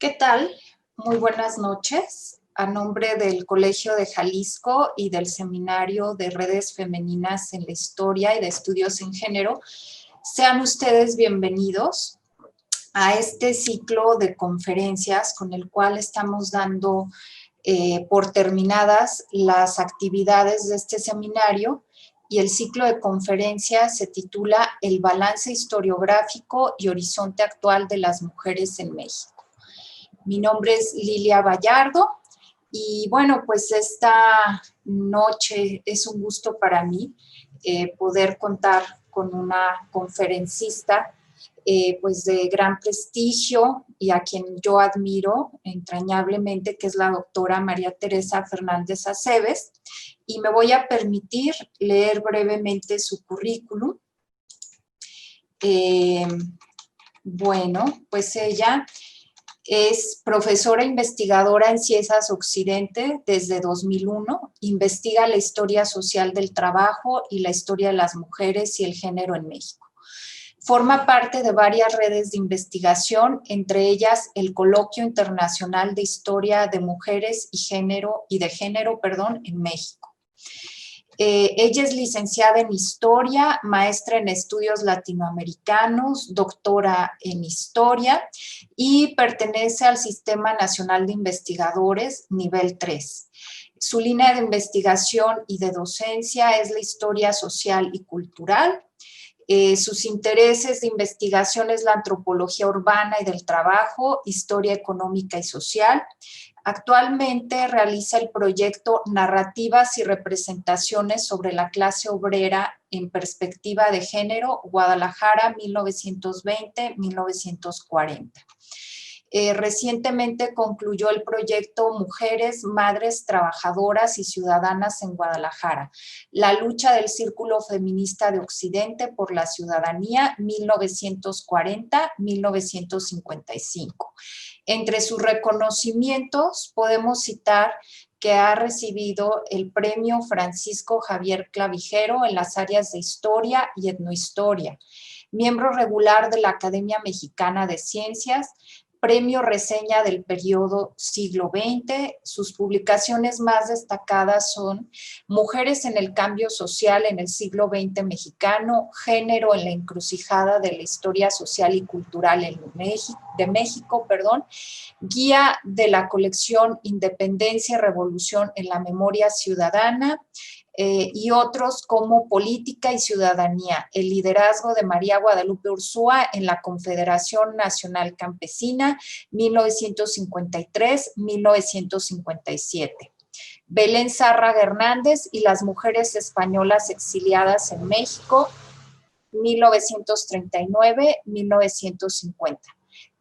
¿Qué tal? Muy buenas noches. A nombre del Colegio de Jalisco y del Seminario de Redes Femeninas en la Historia y de Estudios en Género, sean ustedes bienvenidos a este ciclo de conferencias con el cual estamos dando por terminadas las actividades de este seminario, y el ciclo de conferencias se titula El balance historiográfico y horizonte actual de las mujeres en México. Mi nombre es Lilia Vallardo y bueno, pues esta noche es un gusto para mí poder contar con una conferencista pues de gran prestigio y a quien yo admiro entrañablemente, que es la doctora María Teresa Fernández Aceves, y me voy a permitir leer brevemente su currículum. Bueno, pues ella es profesora investigadora en Ciencias Occidente desde 2001, investiga la historia social del trabajo y la historia de las mujeres y el género en México. Forma parte de varias redes de investigación, entre ellas el Coloquio Internacional de Historia de Mujeres y de Género en México. Ella es licenciada en Historia, maestra en Estudios Latinoamericanos, doctora en Historia y pertenece al Sistema Nacional de Investigadores nivel 3. Su línea de investigación y de docencia es la historia social y cultural. Sus intereses de investigación es la antropología urbana y del trabajo, historia económica y social. Actualmente realiza el proyecto Narrativas y representaciones sobre la clase obrera en perspectiva de género, Guadalajara, 1920-1940. Recientemente concluyó el proyecto Mujeres, Madres, Trabajadoras y Ciudadanas en Guadalajara, la lucha del Círculo Feminista de Occidente por la Ciudadanía, 1940-1955. Entre sus reconocimientos podemos citar que ha recibido el Premio Francisco Javier Clavijero en las áreas de Historia y Etnohistoria, miembro regular de la Academia Mexicana de Ciencias, Premio Reseña del Periodo Siglo XX. Sus publicaciones más destacadas son Mujeres en el Cambio Social en el Siglo XX Mexicano, Género en la Encrucijada de la Historia Social y Cultural de México, Guía de la colección Independencia y Revolución en la Memoria Ciudadana, y otros como Política y Ciudadanía, el liderazgo de María Guadalupe Ursúa en la Confederación Nacional Campesina, 1953-1957. Belén Zárraga Hernández y las mujeres españolas exiliadas en México, 1939-1950.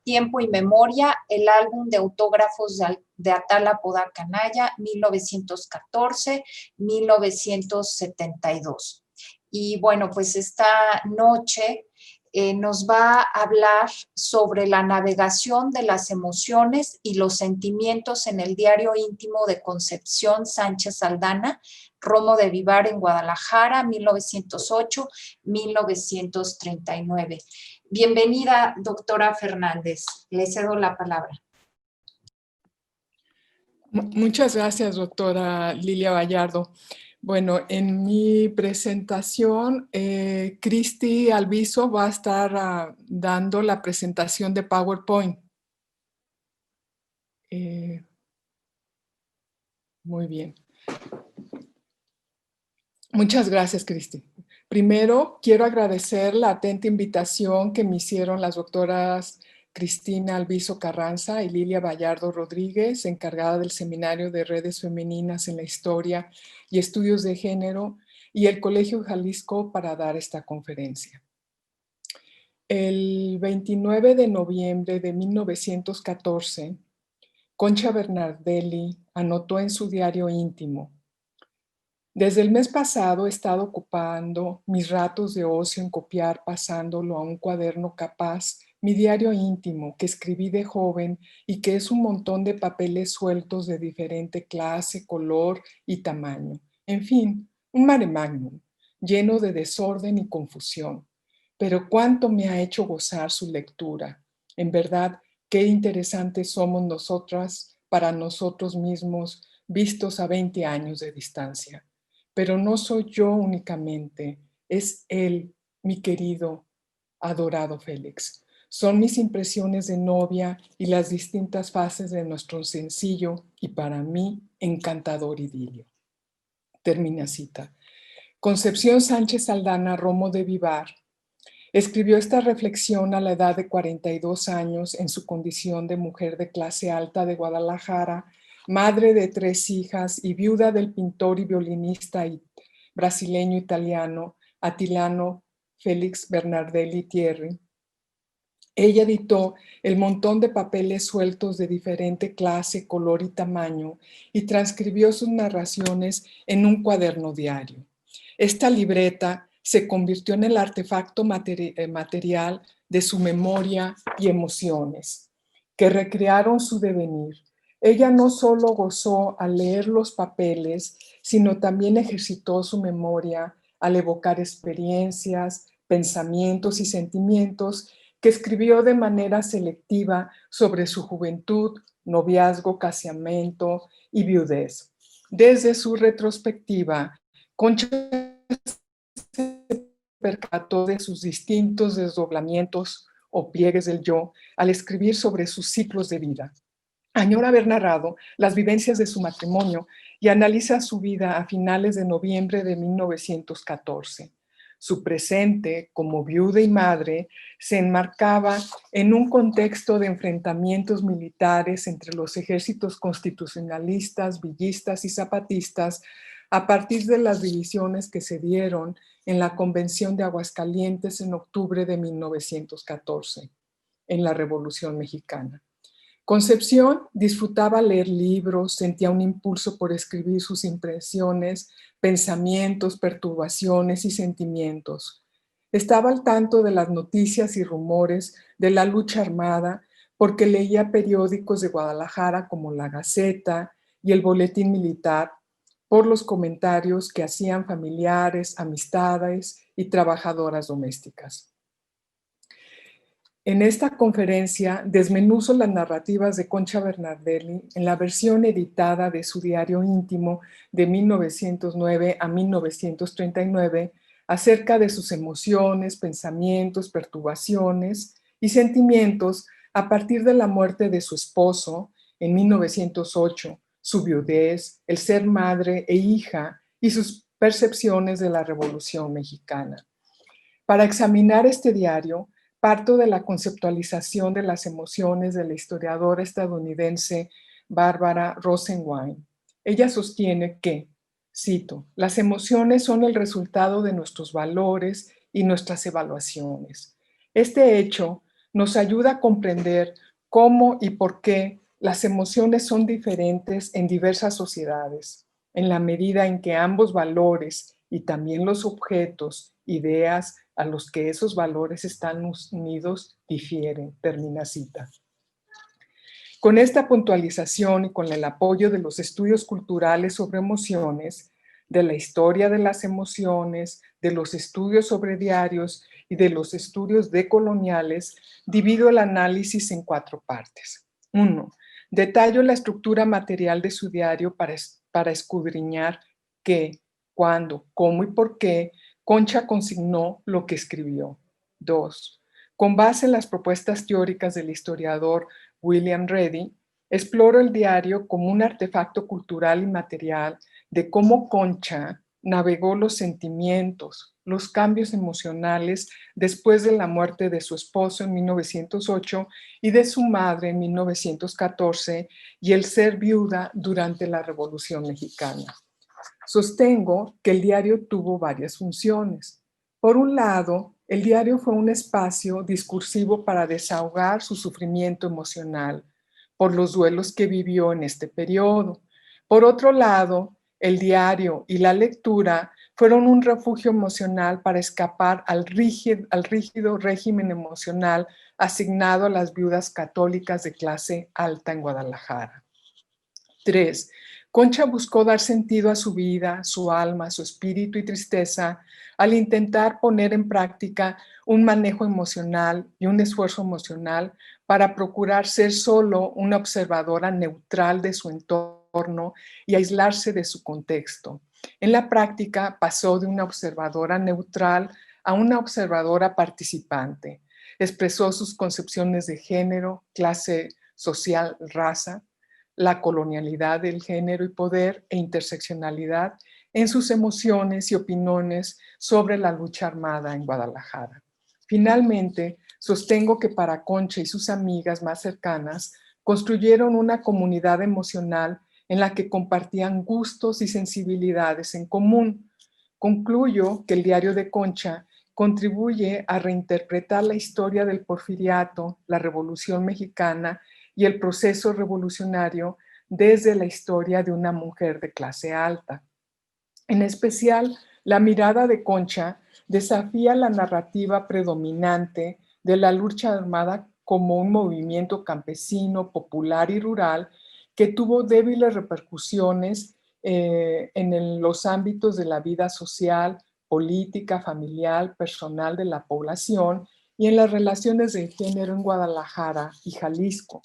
Tiempo y Memoria, el álbum de autógrafos de Atala Podaca Naya, 1914-1972. Y bueno, pues esta noche nos va a hablar sobre la navegación de las emociones y los sentimientos en el diario íntimo de Concepción Sánchez Aldana, Romo de Vivar en Guadalajara, 1908-1939. Bienvenida, doctora Fernández. Le cedo la palabra. Muchas gracias, doctora Lilia Vallardo. Bueno, en mi presentación, Cristi Alviso va a estar dando la presentación de PowerPoint. Muy bien. Muchas gracias, Cristi. Primero, quiero agradecer la atenta invitación que me hicieron las doctoras Cristina Alviso Carranza y Lilia Vallardo Rodríguez, encargada del Seminario de Redes Femeninas en la Historia y Estudios de Género, y el Colegio Jalisco para dar esta conferencia. El 29 de noviembre de 1914, Concha Bernardelli anotó en su diario íntimo: desde el mes pasado he estado ocupando mis ratos de ocio en copiar, pasándolo a un cuaderno capaz, mi diario íntimo que escribí de joven y que es un montón de papeles sueltos de diferente clase, color y tamaño. En fin, un mare magnum, lleno de desorden y confusión. Pero cuánto me ha hecho gozar su lectura. En verdad, qué interesantes somos nosotras para nosotros mismos, vistos a 20 años de distancia. Pero no soy yo únicamente, es él, mi querido, adorado Félix. Son mis impresiones de novia y las distintas fases de nuestro sencillo y para mí encantador idilio. Termina cita. Concepción Sánchez Aldana Romo de Vivar escribió esta reflexión a la edad de 42 años en su condición de mujer de clase alta de Guadalajara, madre de 3 hijas y viuda del pintor y violinista brasileño-italiano Attilano Félix Bernardelli Thierry. Ella editó el montón de papeles sueltos de diferente clase, color y tamaño y transcribió sus narraciones en un cuaderno diario. Esta libreta se convirtió en el artefacto material de su memoria y emociones, que recrearon su devenir. Ella no solo gozó al leer los papeles, sino también ejercitó su memoria al evocar experiencias, pensamientos y sentimientos que escribió de manera selectiva sobre su juventud, noviazgo, casamiento y viudez. Desde su retrospectiva, Concha se percató de sus distintos desdoblamientos o pliegues del yo al escribir sobre sus ciclos de vida. Añora haber narrado las vivencias de su matrimonio y analiza su vida a finales de noviembre de 1914. Su presente, como viuda y madre, se enmarcaba en un contexto de enfrentamientos militares entre los ejércitos constitucionalistas, villistas y zapatistas a partir de las divisiones que se dieron en la Convención de Aguascalientes en octubre de 1914, en la Revolución Mexicana. Concepción disfrutaba leer libros, sentía un impulso por escribir sus impresiones, pensamientos, perturbaciones y sentimientos. Estaba al tanto de las noticias y rumores de la lucha armada porque leía periódicos de Guadalajara como La Gaceta y el Boletín Militar por los comentarios que hacían familiares, amistades y trabajadoras domésticas. En esta conferencia desmenuzo las narrativas de Concha Bernardelli en la versión editada de su diario íntimo de 1909 a 1939 acerca de sus emociones, pensamientos, perturbaciones y sentimientos a partir de la muerte de su esposo en 1908, su viudez, el ser madre e hija y sus percepciones de la Revolución Mexicana. Para examinar este diario, parto de la conceptualización de las emociones de la historiadora estadounidense Barbara Rosenwein. Ella sostiene que, cito, las emociones son el resultado de nuestros valores y nuestras evaluaciones. Este hecho nos ayuda a comprender cómo y por qué las emociones son diferentes en diversas sociedades, en la medida en que ambos valores y también los objetos, ideas a los que esos valores están unidos difieren, termina cita. Con esta puntualización y con el apoyo de los estudios culturales sobre emociones, de la historia de las emociones, de los estudios sobre diarios y de los estudios decoloniales, divido el análisis en 4 partes. 1. Detallo la estructura material de su diario para escudriñar qué, cuándo, cómo y por qué Concha consignó lo que escribió. 2. Con base en las propuestas teóricas del historiador William Ready, exploro el diario como un artefacto cultural y material de cómo Concha navegó los sentimientos, los cambios emocionales después de la muerte de su esposo en 1908 y de su madre en 1914 y el ser viuda durante la Revolución Mexicana. Sostengo que el diario tuvo varias funciones. Por un lado, el diario fue un espacio discursivo para desahogar su sufrimiento emocional por los duelos que vivió en este periodo. Por otro lado, el diario y la lectura fueron un refugio emocional para escapar al rígido régimen emocional asignado a las viudas católicas de clase alta en Guadalajara. 3. Concha buscó dar sentido a su vida, su alma, su espíritu y tristeza al intentar poner en práctica un manejo emocional y un esfuerzo emocional para procurar ser solo una observadora neutral de su entorno y aislarse de su contexto. En la práctica pasó de una observadora neutral a una observadora participante. Expresó sus concepciones de género, clase social, raza, la colonialidad del género y poder e interseccionalidad en sus emociones y opiniones sobre la lucha armada en Guadalajara. Finalmente, sostengo que para Concha y sus amigas más cercanas construyeron una comunidad emocional en la que compartían gustos y sensibilidades en común. Concluyo que el diario de Concha contribuye a reinterpretar la historia del porfiriato, la Revolución Mexicana y el proceso revolucionario desde la historia de una mujer de clase alta. En especial, la mirada de Concha desafía la narrativa predominante de la lucha armada como un movimiento campesino, popular y rural que tuvo débiles repercusiones en los ámbitos de la vida social, política, familiar, personal de la población y en las relaciones de género en Guadalajara y Jalisco.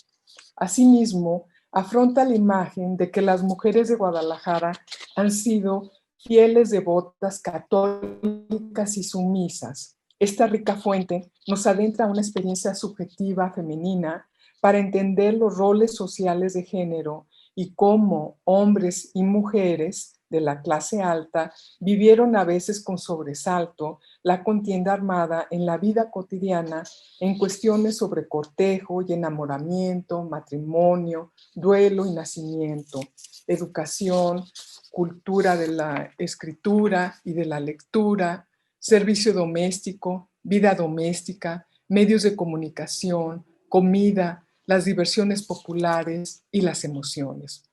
Asimismo, afronta la imagen de que las mujeres de Guadalajara han sido fieles devotas, católicas y sumisas. Esta rica fuente nos adentra a una experiencia subjetiva femenina para entender los roles sociales de género y cómo hombres y mujeres de la clase alta vivieron a veces con sobresalto la contienda armada en la vida cotidiana en cuestiones sobre cortejo y enamoramiento, matrimonio, duelo y nacimiento, educación, cultura de la escritura y de la lectura, servicio doméstico, vida doméstica, medios de comunicación, comida, las diversiones populares y las emociones.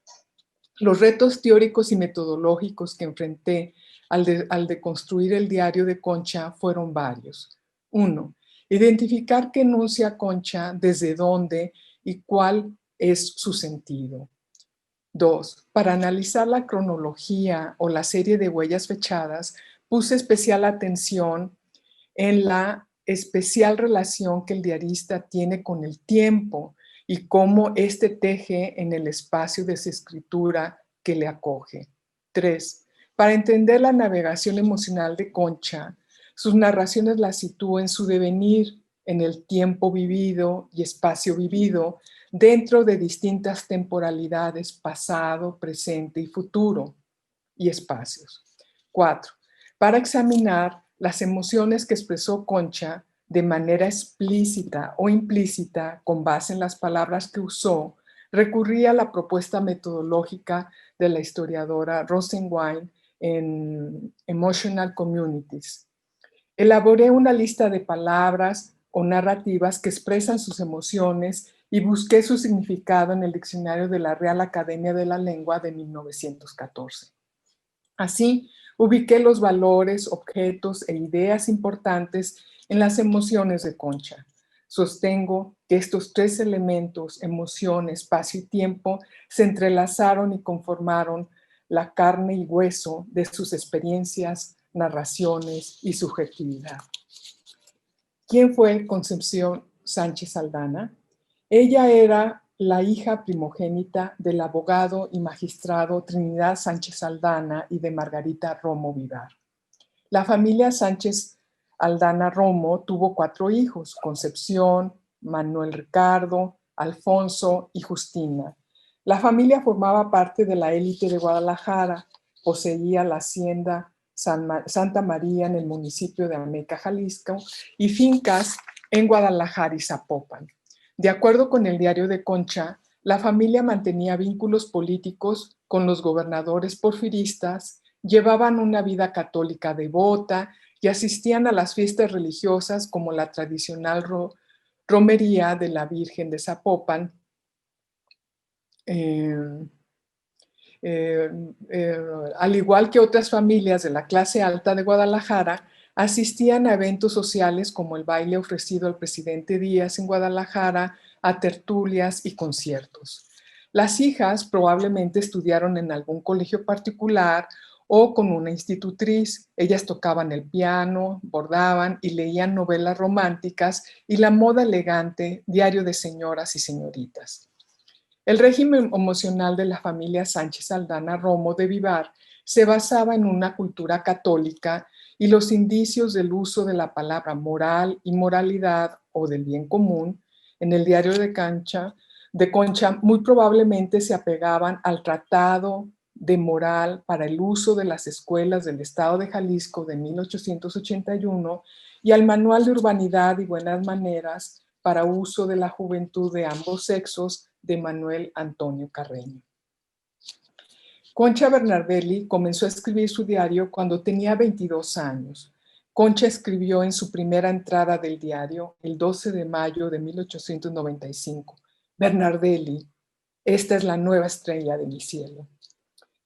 Los retos teóricos y metodológicos que enfrenté al de construir el diario de Concha fueron varios. 1. Identificar qué enuncia Concha, desde dónde y cuál es su sentido. 2. Para analizar la cronología o la serie de huellas fechadas, puse especial atención en la especial relación que el diarista tiene con el tiempo y cómo éste teje en el espacio de su escritura que le acoge. 3. Para entender la navegación emocional de Concha, sus narraciones las sitúo en su devenir, en el tiempo vivido y espacio vivido, dentro de distintas temporalidades, pasado, presente y futuro, y espacios. 4. Para examinar las emociones que expresó Concha de manera explícita o implícita, con base en las palabras que usó, recurrí a la propuesta metodológica de la historiadora Rosenwein en Emotional Communities. Elaboré una lista de palabras o narrativas que expresan sus emociones y busqué su significado en el diccionario de la Real Academia de la Lengua de 1914. Así, ubiqué los valores, objetos e ideas importantes en las emociones de Concha. Sostengo que estos tres elementos, emoción, espacio y tiempo, se entrelazaron y conformaron la carne y hueso de sus experiencias, narraciones y subjetividad. ¿Quién fue Concepción Sánchez Aldana? Ella era la hija primogénita del abogado y magistrado Trinidad Sánchez Aldana y de Margarita Romo Vivar. La familia Sánchez Aldana Romo tuvo 4 hijos: Concepción, Manuel Ricardo, Alfonso y Justina. La familia formaba parte de la élite de Guadalajara, poseía la hacienda Santa María en el municipio de Ameca, Jalisco, y fincas en Guadalajara y Zapopan. De acuerdo con el diario de Concha, la familia mantenía vínculos políticos con los gobernadores porfiristas, llevaban una vida católica devota y asistían a las fiestas religiosas como la tradicional romería de la Virgen de Zapopan, al igual que otras familias de la clase alta de Guadalajara, asistían a eventos sociales como el baile ofrecido al presidente Díaz en Guadalajara, a tertulias y conciertos. Las hijas probablemente estudiaron en algún colegio particular o con una institutriz. Ellas tocaban el piano, bordaban y leían novelas románticas y la moda elegante, diario de señoras y señoritas. El régimen emocional de la familia Sánchez Aldana Romo de Vivar se basaba en una cultura católica y los indicios del uso de la palabra moral y moralidad o del bien común en el diario de Concha muy probablemente se apegaban al Tratado de Moral para el uso de las escuelas del Estado de Jalisco de 1881 y al Manual de Urbanidad y Buenas Maneras para uso de la juventud de ambos sexos de Manuel Antonio Carreño. Concha Bernardelli comenzó a escribir su diario cuando tenía 22 años. Concha escribió en su primera entrada del diario, el 12 de mayo de 1895, Bernardelli, esta es la nueva estrella de mi cielo.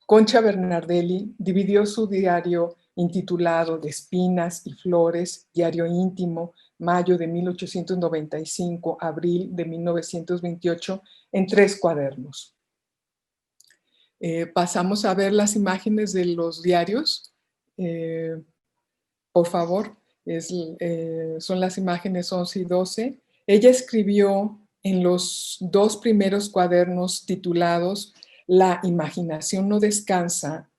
Concha Bernardelli dividió su diario intitulado De espinas y flores, diario íntimo, mayo de 1895, abril de 1928, en 3 cuadernos. Pasamos a ver las imágenes de los diarios. Por favor, son las imágenes 11 y 12. Ella escribió en los 2 primeros cuadernos titulados La imaginación no descansa,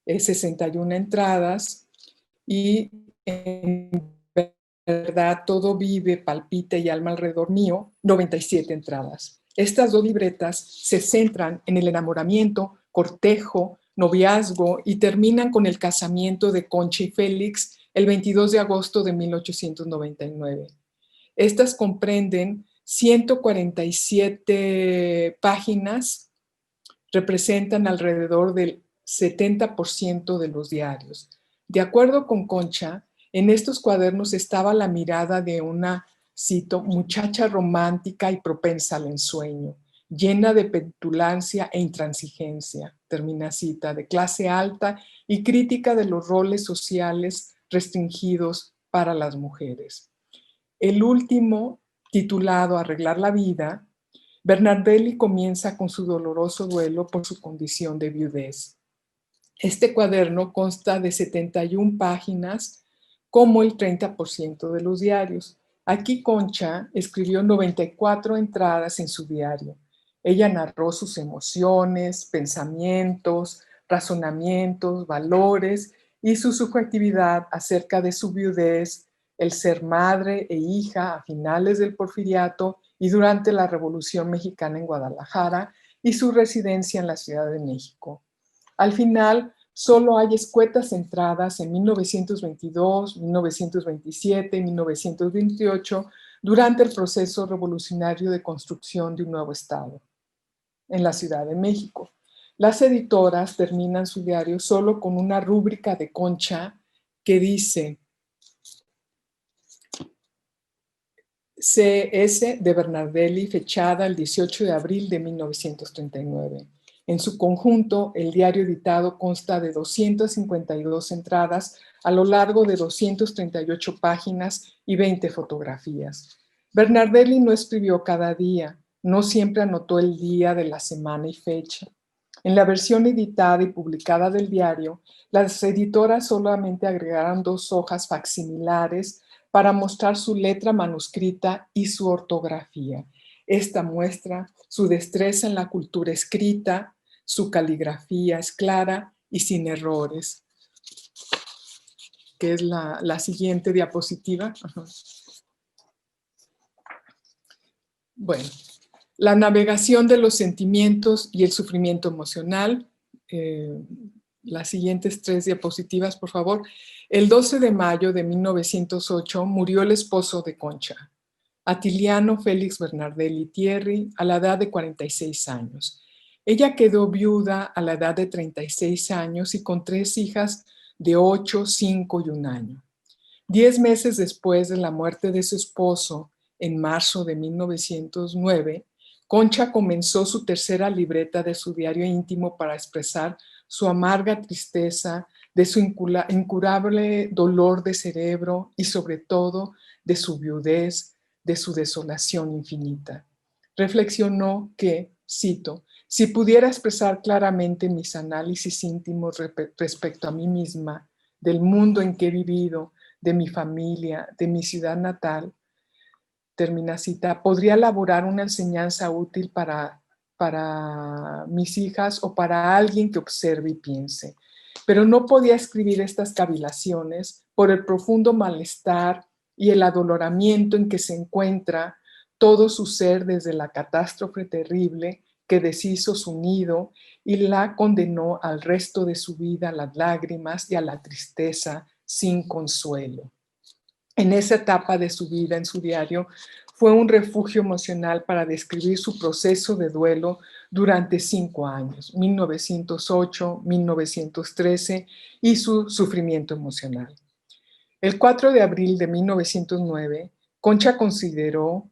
61 entradas, y en verdad todo vive, palpita y alma alrededor mío, 97 entradas. Estas 2 libretas se centran en el enamoramiento, cortejo, noviazgo y terminan con el casamiento de Concha y Félix el 22 de agosto de 1899. Estas comprenden 147 páginas, representan alrededor del 70% de los diarios. De acuerdo con Concha, en estos cuadernos estaba la mirada de una, cito, muchacha romántica y propensa al ensueño, llena de petulancia e intransigencia, termina cita, de clase alta y crítica de los roles sociales restringidos para las mujeres. El último, titulado Arreglar la vida, Bernardelli comienza con su doloroso duelo por su condición de viudez. Este cuaderno consta de 71 páginas, como el 30% de los diarios. Aquí Concha escribió 94 entradas en su diario. Ella narró sus emociones, pensamientos, razonamientos, valores y su subjetividad acerca de su viudez, el ser madre e hija a finales del Porfiriato y durante la Revolución Mexicana en Guadalajara y su residencia en la Ciudad de México. Al final, solo hay escuetas entradas en 1922, 1927 y 1928 durante el proceso revolucionario de construcción de un nuevo Estado en la Ciudad de México. Las editoras terminan su diario solo con una rúbrica de Concha que dice CS de Bernardelli, fechada el 18 de abril de 1939. En su conjunto, el diario editado consta de 252 entradas a lo largo de 238 páginas y 20 fotografías. Bernardelli no escribió cada día, no siempre anotó el día de la semana y fecha. En la versión editada y publicada del diario, las editoras solamente agregaron 2 hojas facsimilares para mostrar su letra manuscrita y su ortografía. Esta muestra su destreza en la cultura escrita, su caligrafía es clara y sin errores. Que es la siguiente diapositiva. Ajá. Bueno, la navegación de los sentimientos y el sufrimiento emocional. Las siguientes 3 diapositivas, por favor. El 12 de mayo de 1908 murió el esposo de Concha, Atiliano Félix Bernardelli Thierry, a la edad de 46 años. Ella quedó viuda a la edad de 36 años y con 3 hijas de 8, 5 y 1 año. 10 meses después de la muerte de su esposo, en marzo de 1909, Concha comenzó su tercera libreta de su diario íntimo para expresar su amarga tristeza, de su incurable dolor de cerebro y sobre todo de su viudez, de su desolación infinita. Reflexionó que, cito, Si pudiera expresar claramente mis análisis íntimos respecto a mí misma, del mundo en que he vivido, de mi familia, de mi ciudad natal, termina cita, podría elaborar una enseñanza útil para mis hijas o para alguien que observe y piense. Pero no podía escribir estas cavilaciones por el profundo malestar y el adoloramiento en que se encuentra todo su ser desde la catástrofe terrible que deshizo su nido y la condenó al resto de su vida a las lágrimas y a la tristeza sin consuelo. En esa etapa de su vida, en su diario, fue un refugio emocional para describir su proceso de duelo durante 5 años, 1908, 1913, y su sufrimiento emocional. El 4 de abril de 1909, Concha consideró,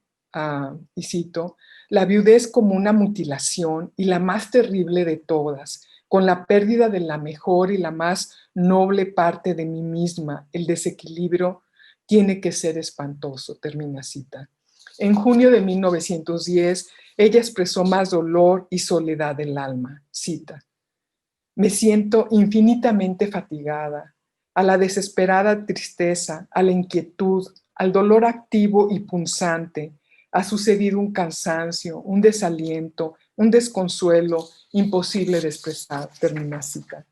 y cito, la viudez como una mutilación y la más terrible de todas, con la pérdida de la mejor y la más noble parte de mí misma, el desequilibrio tiene que ser espantoso, termina cita. En junio de 1910, ella expresó más dolor y soledad del alma, cita. Me siento infinitamente fatigada, a la desesperada tristeza, a la inquietud, al dolor activo y punzante, ha sucedido un cansancio, un desaliento, un desconsuelo imposible de expresar, termina cita.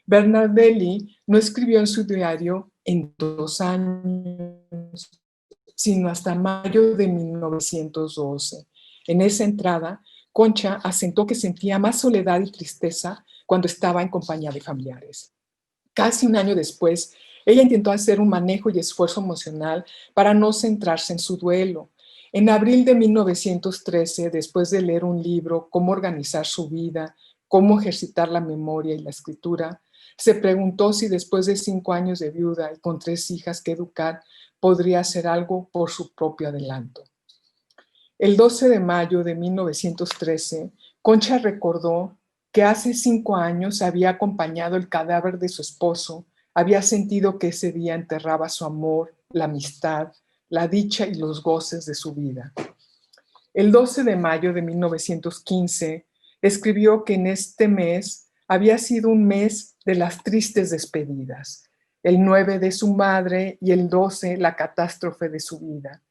Bernardelli no escribió en su diario en 2 años, sino hasta mayo de 1912. En esa entrada, Concha asentó que sentía más soledad y tristeza cuando estaba en compañía de familiares. Casi un año después, ella intentó hacer un manejo y esfuerzo emocional para no centrarse en su duelo. En abril de 1913, después de leer un libro, Cómo organizar su vida, cómo ejercitar la memoria y la escritura, se preguntó si después de 5 años de viuda y con 3 hijas que educar, podría hacer algo por su propio adelanto. El 12 de mayo de 1913, Concha recordó que hace 5 años había acompañado el cadáver de su esposo, había sentido que ese día enterraba su amor, la amistad, la dicha y los goces de su vida. El 12 de mayo de 1915, escribió que en este mes había sido un mes de las tristes despedidas, el 9 de su madre y el 12 la catástrofe de su vida,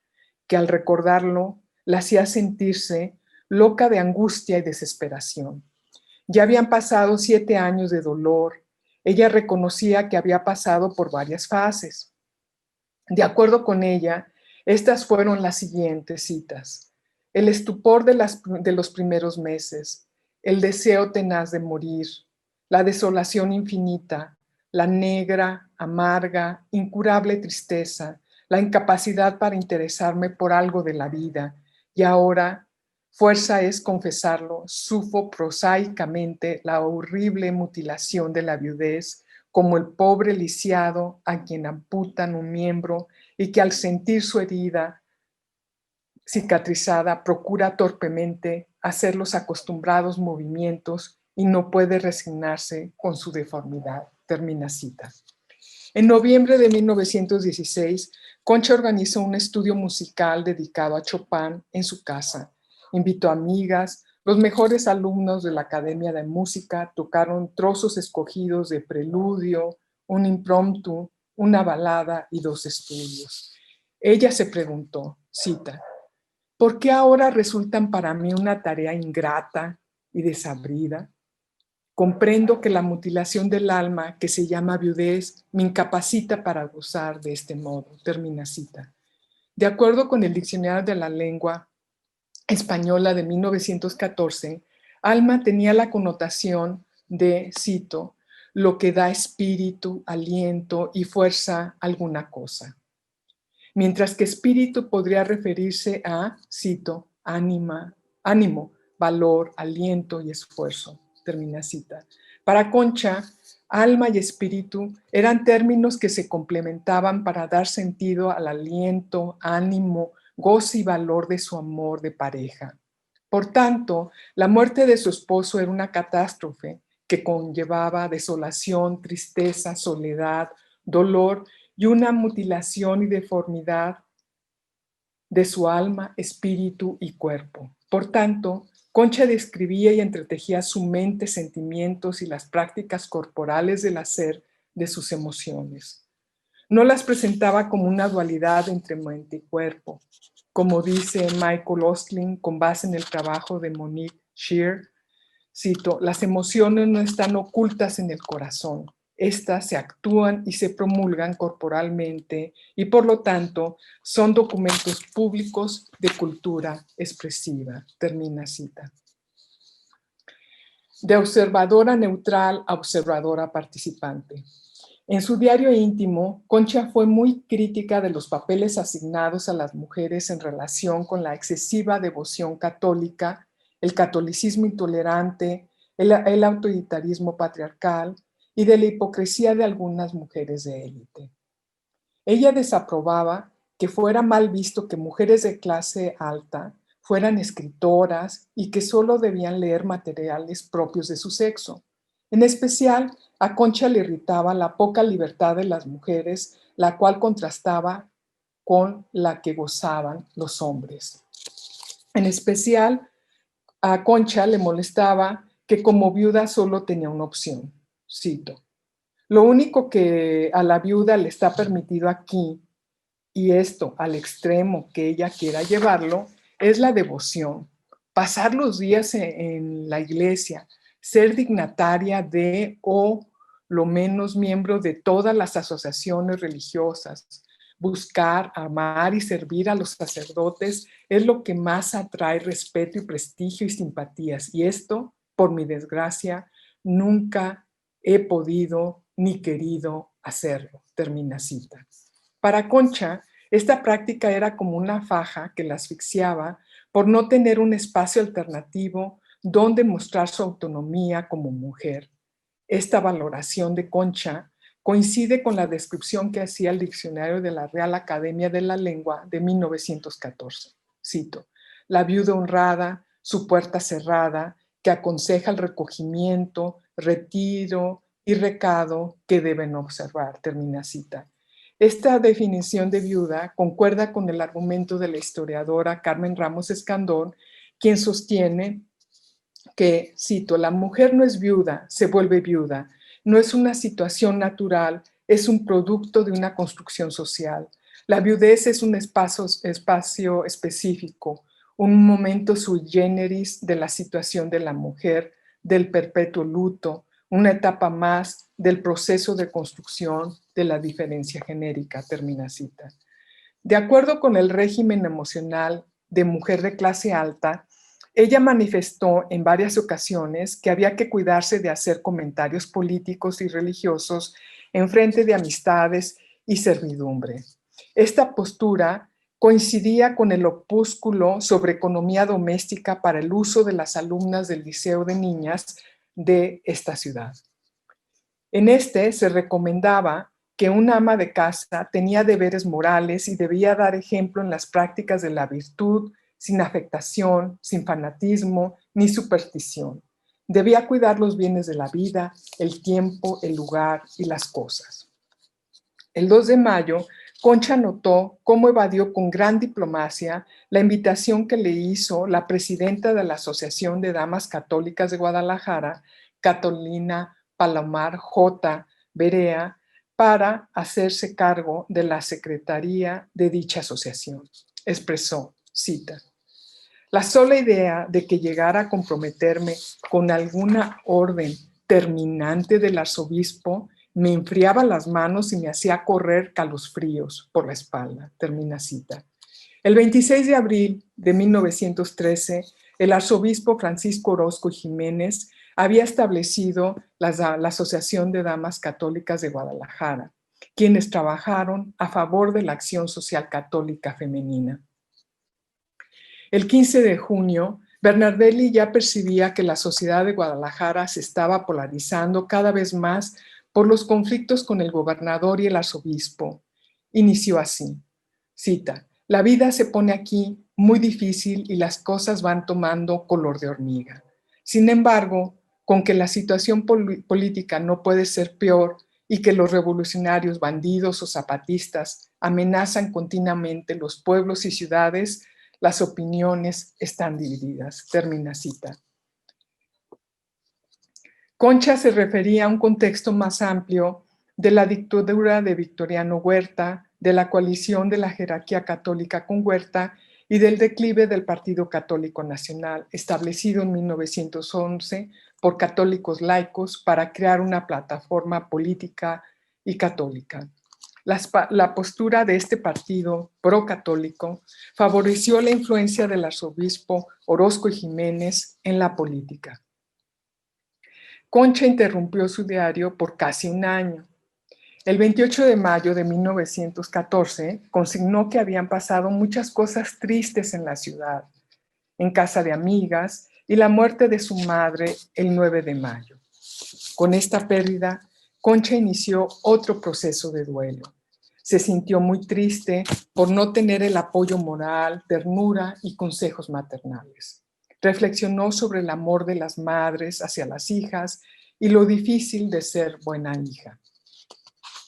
que al recordarlo la hacía sentirse loca de angustia y desesperación. Ya habían pasado 7 años de dolor. Ella reconocía que había pasado por varias fases. De acuerdo con ella, estas fueron las siguientes citas. El estupor de los primeros meses, el deseo tenaz de morir, la desolación infinita, la negra, amarga, incurable tristeza, la incapacidad para interesarme por algo de la vida, y ahora, fuerza es confesarlo, sufro prosaicamente la horrible mutilación de la viudez, como el pobre lisiado a quien amputan un miembro y que al sentir su herida cicatrizada procura torpemente hacer los acostumbrados movimientos y no puede resignarse con su deformidad. Termina cita. En noviembre de 1916, Concha organizó un estudio musical dedicado a Chopin en su casa. Invitó amigas, los mejores alumnos de la Academia de Música tocaron trozos escogidos de preludio, un impromptu, una balada y 2 estudios. Ella se preguntó, cita, ¿por qué ahora resultan para mí una tarea ingrata y desabrida? Comprendo que la mutilación del alma, que se llama viudez, me incapacita para gozar de este modo. Termina cita. De acuerdo con el Diccionario de la Lengua Española de 1914, alma tenía la connotación de, cito, lo que da espíritu, aliento y fuerza a alguna cosa. Mientras que espíritu podría referirse a, cito, ánimo, valor, aliento y esfuerzo. Termina cita. Para Concha, alma y espíritu eran términos que se complementaban para dar sentido al aliento, ánimo, goce y valor de su amor de pareja. Por tanto, la muerte de su esposo era una catástrofe que conllevaba desolación, tristeza, soledad, dolor y una mutilación y deformidad de su alma, espíritu y cuerpo. Por tanto, Concha describía y entretejía su mente, sentimientos y las prácticas corporales del hacer de sus emociones. No las presentaba como una dualidad entre mente y cuerpo. Como dice Michael Ostling, con base en el trabajo de Monique Shear, cito, las emociones no están ocultas en el corazón. Estas se actúan y se promulgan corporalmente y por lo tanto son documentos públicos de cultura expresiva. Termina cita. De observadora neutral a observadora participante. En su diario íntimo, Concha fue muy crítica de los papeles asignados a las mujeres en relación con la excesiva devoción católica, el catolicismo intolerante, el autoritarismo patriarcal y de la hipocresía de algunas mujeres de élite. Ella desaprobaba que fuera mal visto que mujeres de clase alta fueran escritoras y que solo debían leer materiales propios de su sexo. En especial, a Concha le irritaba la poca libertad de las mujeres, la cual contrastaba con la que gozaban los hombres. En especial, a Concha le molestaba que como viuda solo tenía una opción. Cito, lo único que a la viuda le está permitido aquí, y esto al extremo que ella quiera llevarlo, es la devoción. Pasar los días en la iglesia, ser dignataria de o lo menos miembro de todas las asociaciones religiosas, buscar, amar y servir a los sacerdotes es lo que más atrae respeto y prestigio y simpatías. Y esto, por mi desgracia, nunca he podido ni querido hacerlo. Termina cita. Para Concha, esta práctica era como una faja que la asfixiaba por no tener un espacio alternativo donde mostrar su autonomía como mujer. Esta valoración de Concha coincide con la descripción que hacía el diccionario de la Real Academia de la Lengua de 1914. Cito, la viuda honrada, su puerta cerrada, que aconseja el recogimiento, retiro y recado que deben observar. Termina cita. Esta definición de viuda concuerda con el argumento de la historiadora Carmen Ramos Escandón, quien sostiene que, cito, la mujer no es viuda, se vuelve viuda, no es una situación natural, es un producto de una construcción social. La viudez es un espacio específico, un momento sui generis de la situación de la mujer, del perpetuo luto, una etapa más del proceso de construcción de la diferencia genérica, termina cita. De acuerdo con el régimen emocional de mujer de clase alta, ella manifestó en varias ocasiones que había que cuidarse de hacer comentarios políticos y religiosos en frente de amistades y servidumbre. Esta postura coincidía con el opúsculo sobre economía doméstica para el uso de las alumnas del Liceo de Niñas de esta ciudad. En este se recomendaba que un ama de casa tenía deberes morales y debía dar ejemplo en las prácticas de la virtud, sin afectación, sin fanatismo ni superstición. Debía cuidar los bienes de la vida, el tiempo, el lugar y las cosas. El 2 de mayo, Concha notó cómo evadió con gran diplomacia la invitación que le hizo la presidenta de la Asociación de Damas Católicas de Guadalajara, Catalina Palomar J. Berea, para hacerse cargo de la secretaría de dicha asociación. Expresó, cita, la sola idea de que llegara a comprometerme con alguna orden terminante del arzobispo me enfriaba las manos y me hacía correr calosfríos por la espalda. Termina cita. El 26 de abril de 1913, el arzobispo Francisco Orozco Jiménez había establecido la Asociación de Damas Católicas de Guadalajara, quienes trabajaron a favor de la acción social católica femenina. El 15 de junio, Bernardelli ya percibía que la sociedad de Guadalajara se estaba polarizando cada vez más por los conflictos con el gobernador y el arzobispo. Inició así, cita, la vida se pone aquí muy difícil y las cosas van tomando color de hormiga. Sin embargo, con que la situación política no puede ser peor y que los revolucionarios bandidos o zapatistas amenazan continuamente los pueblos y ciudades, Las opiniones están divididas. Termina cita. Concha se refería a un contexto más amplio de la dictadura de Victoriano Huerta, de la coalición de la jerarquía católica con Huerta y del declive del Partido Católico Nacional, establecido en 1911 por católicos laicos para crear una plataforma política y católica. La postura de este partido pro-católico favoreció la influencia del arzobispo Orozco y Jiménez en la política. Concha interrumpió su diario por casi un año. El 28 de mayo de 1914 consignó que habían pasado muchas cosas tristes en la ciudad, en casa de amigas y la muerte de su madre el 9 de mayo. Con esta pérdida, Concha inició otro proceso de duelo. Se sintió muy triste por no tener el apoyo moral, ternura y consejos maternales. Reflexionó sobre el amor de las madres hacia las hijas y lo difícil de ser buena hija.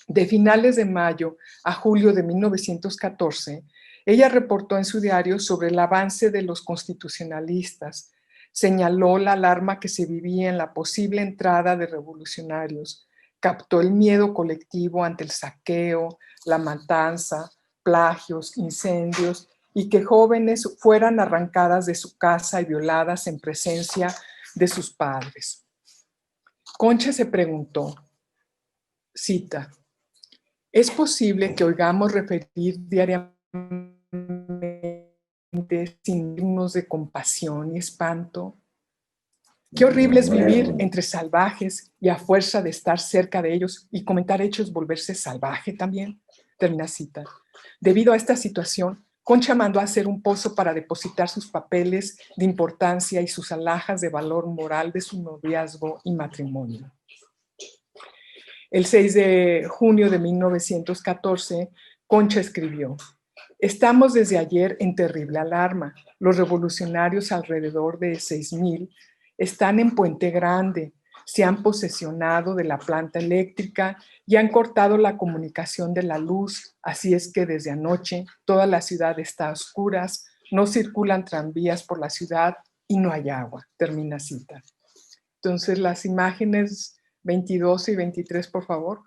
De finales de mayo a julio de 1914, ella reportó en su diario sobre el avance de los constitucionalistas. Señaló la alarma que se vivía en la posible entrada de revolucionarios. Captó el miedo colectivo ante el saqueo, la matanza, plagios, incendios y que jóvenes fueran arrancadas de su casa y violadas en presencia de sus padres. Concha se preguntó, cita, ¿es posible que oigamos referir diariamente signos de compasión y espanto? Qué horrible es vivir entre salvajes y a fuerza de estar cerca de ellos y comentar hechos volverse salvaje también. Termina cita. Debido a esta situación, Concha mandó a hacer un pozo para depositar sus papeles de importancia y sus alhajas de valor moral de su noviazgo y matrimonio. El 6 de junio de 1914, Concha escribió, estamos desde ayer en terrible alarma. Los revolucionarios, alrededor de 6,000, están en Puente Grande, se han posesionado de la planta eléctrica y han cortado la comunicación de la luz, así es que desde anoche toda la ciudad está a oscuras, no circulan tranvías por la ciudad y no hay agua. Termina cita. Entonces las imágenes 22 y 23, por favor.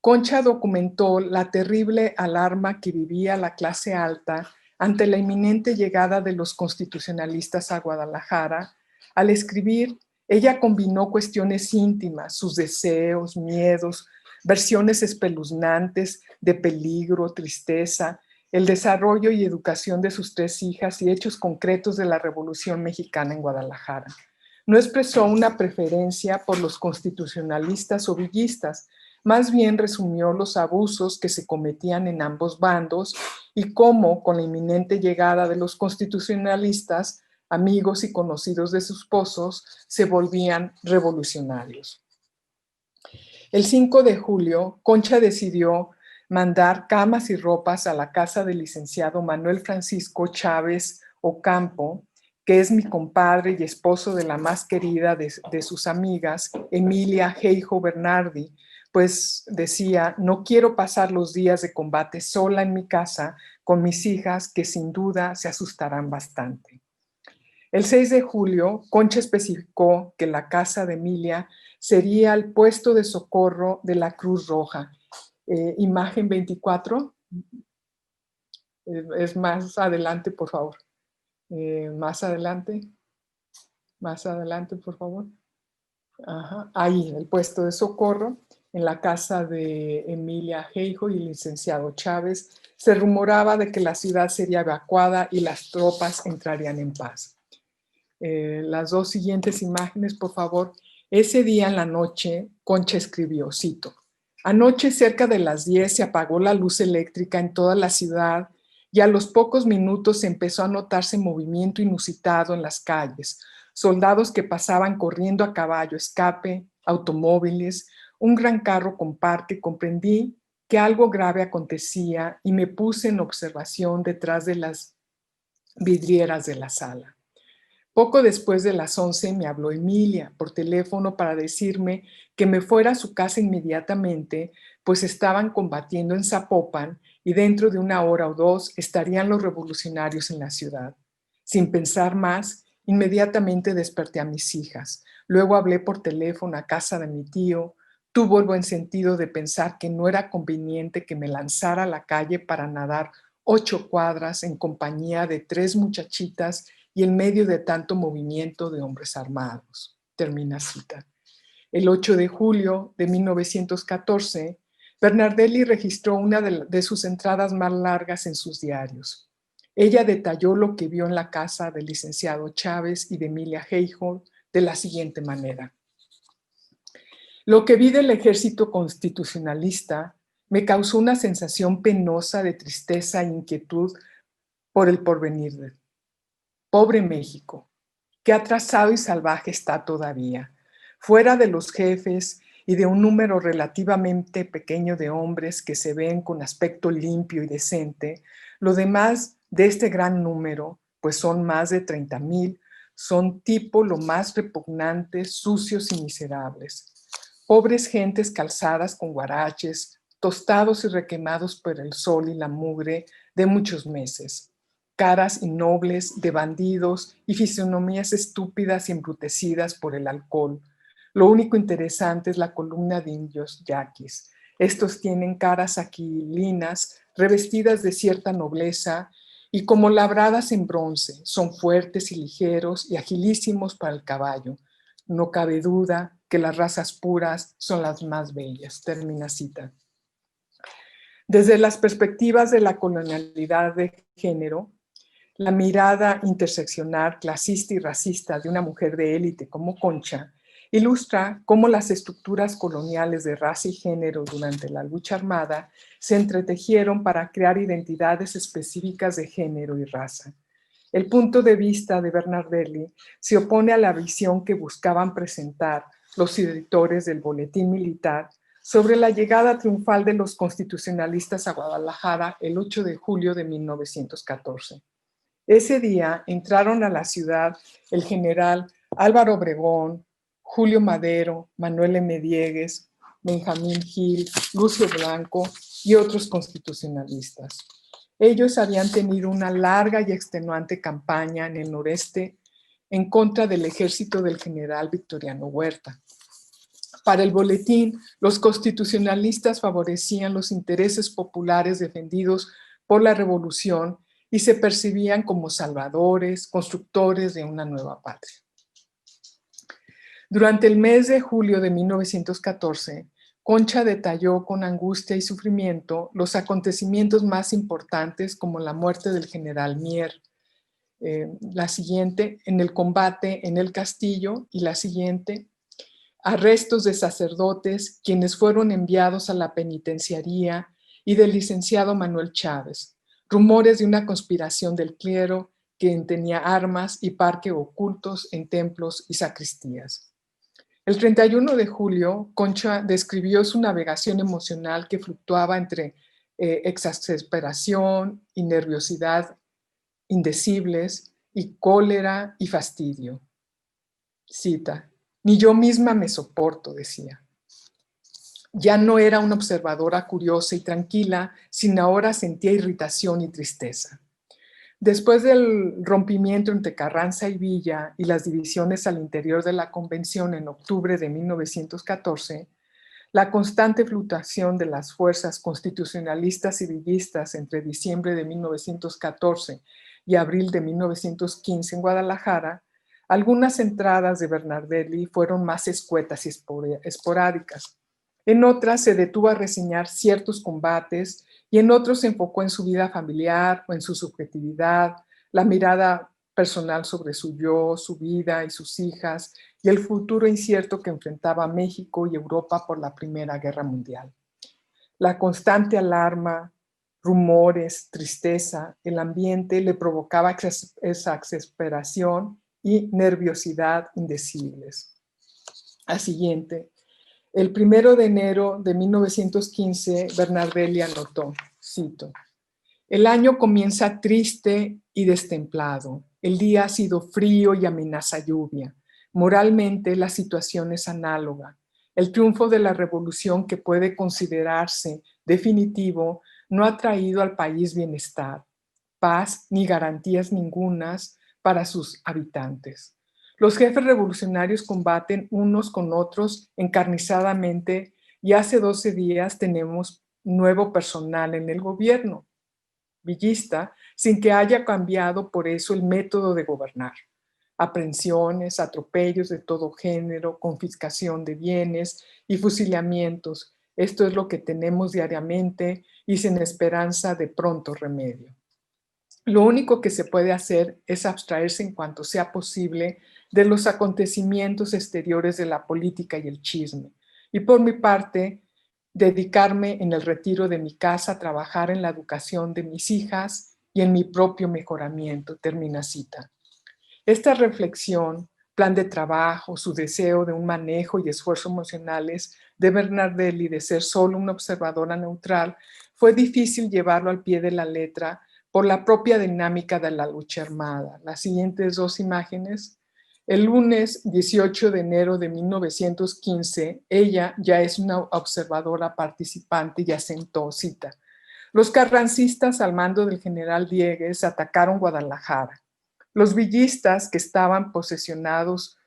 Concha documentó la terrible alarma que vivía la clase alta ante la inminente llegada de los constitucionalistas a Guadalajara. Al escribir, ella combinó cuestiones íntimas, sus deseos, miedos, versiones espeluznantes de peligro, tristeza, el desarrollo y educación de sus 3 hijas y hechos concretos de la Revolución Mexicana en Guadalajara. No expresó una preferencia por los constitucionalistas o villistas, más bien resumió los abusos que se cometían en ambos bandos y cómo, con la inminente llegada de los constitucionalistas, amigos y conocidos de sus esposos, se volvían revolucionarios. El 5 de julio, Concha decidió mandar camas y ropas a la casa del licenciado Manuel Francisco Chávez Ocampo, que es mi compadre y esposo de la más querida de sus amigas, Emilia Geijo Bernardi, pues decía, no quiero pasar los días de combate sola en mi casa con mis hijas, que sin duda se asustarán bastante. El 6 de julio, Concha especificó que la casa de Emilia sería el puesto de socorro de la Cruz Roja. Imagen 24. Es más adelante, por favor. Más adelante, por favor. Ajá. Ahí, el puesto de socorro, en la casa de Emilia Geijo y el licenciado Chávez, se rumoraba de que la ciudad sería evacuada y las tropas entrarían en paz. Las 2 siguientes imágenes, por favor. Ese día en la noche, Concha escribió, cito, anoche cerca de las 10 se apagó la luz eléctrica en toda la ciudad y a los pocos minutos empezó a notarse movimiento inusitado en las calles, soldados que pasaban corriendo a caballo, escape, automóviles, un gran carro con parque. Comprendí que algo grave acontecía y me puse en observación detrás de las vidrieras de la sala. Poco después de las 11 me habló Emilia por teléfono para decirme que me fuera a su casa inmediatamente, pues estaban combatiendo en Zapopan y dentro de 1 hora o 2 estarían los revolucionarios en la ciudad. Sin pensar más, inmediatamente desperté a mis hijas. Luego hablé por teléfono a casa de mi tío. Tuvo el buen sentido de pensar que no era conveniente que me lanzara a la calle para nadar 8 cuadras en compañía de 3 muchachitas y en medio de tanto movimiento de hombres armados. Termina cita. El 8 de julio de 1914, Bernardelli registró una de sus entradas más largas en sus diarios. Ella detalló lo que vio en la casa del licenciado Chávez y de Emilia Heijo de la siguiente manera. Lo que vi del ejército constitucionalista me causó una sensación penosa de tristeza e inquietud por el porvenir. Pobre México, qué atrasado y salvaje está todavía. Fuera de los jefes y de un número relativamente pequeño de hombres que se ven con aspecto limpio y decente, lo demás de este gran número, pues son más de 30,000, son tipo lo más repugnantes, sucios y miserables. Pobres gentes calzadas con guaraches, tostados y requemados por el sol y la mugre de muchos meses. Caras innobles de bandidos y fisonomías estúpidas y embrutecidas por el alcohol. Lo único interesante es la columna de indios yaquis. Estos tienen caras aquilinas, revestidas de cierta nobleza y como labradas en bronce. Son fuertes y ligeros y agilísimos para el caballo. No cabe duda que las razas puras son las más bellas. Termina cita. Desde las perspectivas de la colonialidad de género, la mirada interseccional, clasista y racista de una mujer de élite como Concha ilustra cómo las estructuras coloniales de raza y género durante la lucha armada se entretejieron para crear identidades específicas de género y raza. El punto de vista de Bernardelli se opone a la visión que buscaban presentar los editores del Boletín Militar sobre la llegada triunfal de los constitucionalistas a Guadalajara el 8 de julio de 1914. Ese día entraron a la ciudad el general Álvaro Obregón, Julio Madero, Manuel M. Diegues, Benjamín Gil, Lucio Blanco y otros constitucionalistas. Ellos habían tenido una larga y extenuante campaña en el noreste en contra del ejército del general Victoriano Huerta. Para el boletín, los constitucionalistas favorecían los intereses populares defendidos por la revolución y se percibían como salvadores, constructores de una nueva patria. Durante el mes de julio de 1914, Concha detalló con angustia y sufrimiento los acontecimientos más importantes como la muerte del general Mier, la siguiente, en el combate en el castillo, y la siguiente, arrestos de sacerdotes quienes fueron enviados a la penitenciaría y del licenciado Manuel Chávez, rumores de una conspiración del clero que tenía armas y parque ocultos en templos y sacristías. El 31 de julio, Concha describió su navegación emocional que fluctuaba entre exasperación y nerviosidad indecibles y cólera y fastidio. Cita, ni yo misma me soporto, decía. Ya no era una observadora curiosa y tranquila, sino ahora sentía irritación y tristeza. Después del rompimiento entre Carranza y Villa y las divisiones al interior de la convención en octubre de 1914, la constante fluctuación de las fuerzas constitucionalistas y villistas entre diciembre de 1914 y abril de 1915 en Guadalajara, algunas entradas de Bernardelli fueron más escuetas y esporádicas. En otras se detuvo a reseñar ciertos combates y en otros se enfocó en su vida familiar o en su subjetividad, la mirada personal sobre su yo, su vida y sus hijas y el futuro incierto que enfrentaba México y Europa por la Primera Guerra Mundial. La constante alarma, rumores, tristeza, el ambiente le provocaba esa exasperación y nerviosidad indecibles. Al siguiente, el 1 de enero de 1915, Bernardelli anotó, cito, el año comienza triste y destemplado. El día ha sido frío y amenaza lluvia. Moralmente, la situación es análoga. El triunfo de la revolución, que puede considerarse definitivo, no ha traído al país bienestar, paz ni garantías ningunas para sus habitantes. Los jefes revolucionarios combaten unos con otros encarnizadamente y hace 12 días tenemos nuevo personal en el gobierno villista sin que haya cambiado por eso el método de gobernar. Aprehensiones, atropellos de todo género, confiscación de bienes y fusilamientos. Esto es lo que tenemos diariamente y sin esperanza de pronto remedio. Lo único que se puede hacer es abstraerse en cuanto sea posible de los acontecimientos exteriores de la política y el chisme. Y por mi parte, dedicarme en el retiro de mi casa a trabajar en la educación de mis hijas y en mi propio mejoramiento. Termina cita. Esta reflexión, plan de trabajo, su deseo de un manejo y esfuerzo emocionales de Bernardelli de ser solo una observadora neutral, fue difícil llevarlo al pie de la letra por la propia dinámica de la lucha armada. Las siguientes dos imágenes. El lunes 18 de enero de 1915, ella ya es una observadora participante y asentó, cita, los carrancistas al mando del general Diegues atacaron Guadalajara. Los villistas que estaban posesionados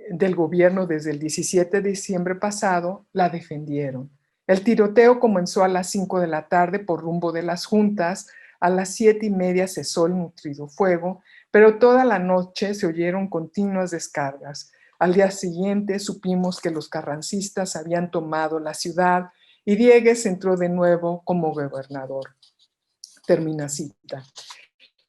del gobierno desde el 17 de diciembre pasado la defendieron. El tiroteo comenzó a las 5 de la tarde por rumbo de las juntas. A las 7:30 cesó el nutrido fuego, pero toda la noche se oyeron continuas descargas. Al día siguiente supimos que los carrancistas habían tomado la ciudad y Diegues entró de nuevo como gobernador. Termina cita.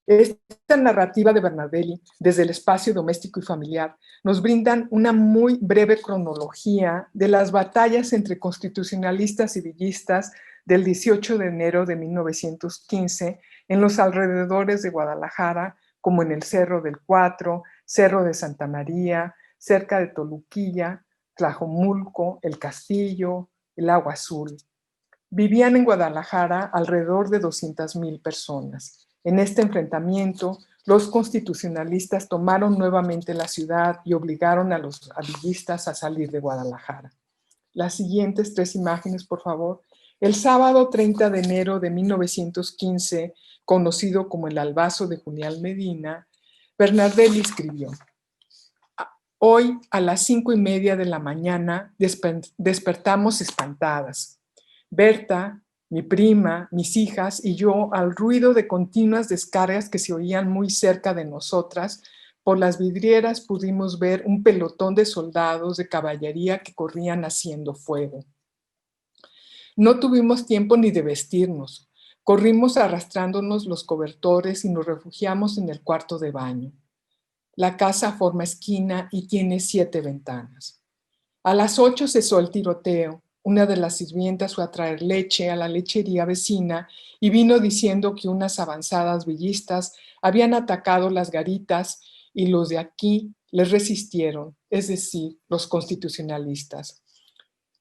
Esta narrativa de Bernardelli, desde el espacio doméstico y familiar, nos brindan una muy breve cronología de las batallas entre constitucionalistas y villistas del 18 de enero de 1915 en los alrededores de Guadalajara, como en el Cerro del Cuatro, Cerro de Santa María, cerca de Toluquilla, Tlajomulco, El Castillo, el Agua Azul. Vivían en Guadalajara alrededor de 200,000 personas. En este enfrentamiento, los constitucionalistas tomaron nuevamente la ciudad y obligaron a los villistas a salir de Guadalajara. Las siguientes 3 imágenes, por favor. El sábado 30 de enero de 1915, conocido como el albazo de Julián Medina, Bernardelli escribió: hoy a las 5:30 de la mañana despertamos espantadas. Berta, mi prima, mis hijas y yo, al ruido de continuas descargas que se oían muy cerca de nosotras, por las vidrieras pudimos ver un pelotón de soldados de caballería que corrían haciendo fuego. No tuvimos tiempo ni de vestirnos. Corrimos arrastrándonos los cobertores y nos refugiamos en el cuarto de baño. La casa forma esquina y tiene 7 ventanas. A las 8 cesó el tiroteo. Una de las sirvientas fue a traer leche a la lechería vecina y vino diciendo que unas avanzadas villistas habían atacado las garitas y los de aquí les resistieron, es decir, los constitucionalistas.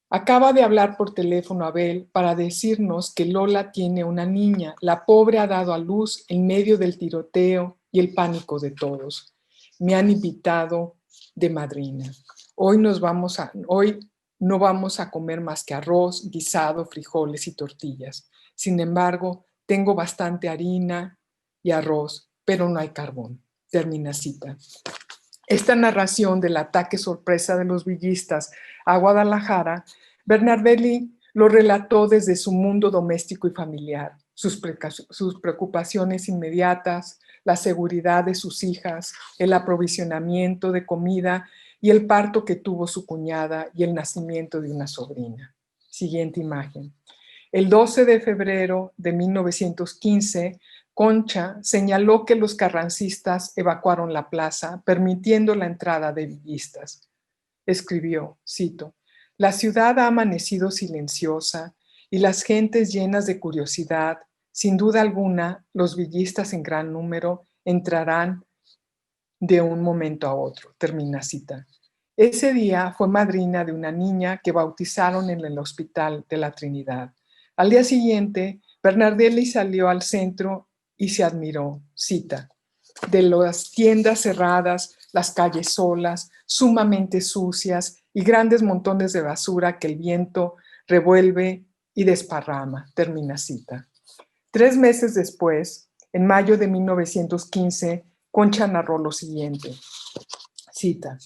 Acaba de hablar por teléfono Abel para decirnos que Lola tiene una niña. La pobre ha dado a luz en medio del tiroteo y el pánico de todos. Me han invitado de madrina. Hoy no vamos a comer más que arroz, guisado, frijoles y tortillas. Sin embargo, tengo bastante harina y arroz, pero no hay carbón. Termina cita. Esta narración del ataque sorpresa de los villistas a Guadalajara, Bernardelli lo relató desde su mundo doméstico y familiar, sus preocupaciones inmediatas, la seguridad de sus hijas, el aprovisionamiento de comida y el parto que tuvo su cuñada y el nacimiento de una sobrina. Siguiente imagen. El 12 de febrero de 1915, Concha señaló que los carrancistas evacuaron la plaza, permitiendo la entrada de villistas. Escribió, cito, la ciudad ha amanecido silenciosa y las gentes llenas de curiosidad. Sin duda alguna, los villistas en gran número entrarán de un momento a otro. Termina cita. Ese día fue madrina de una niña que bautizaron en el Hospital de la Trinidad. Al día siguiente, Bernardelli salió al centro y se admiró, cita, de las tiendas cerradas, las calles solas, sumamente sucias y grandes montones de basura que el viento revuelve y desparrama. Termina cita. 3 meses después, en mayo de 1915, Concha narró lo siguiente, cita: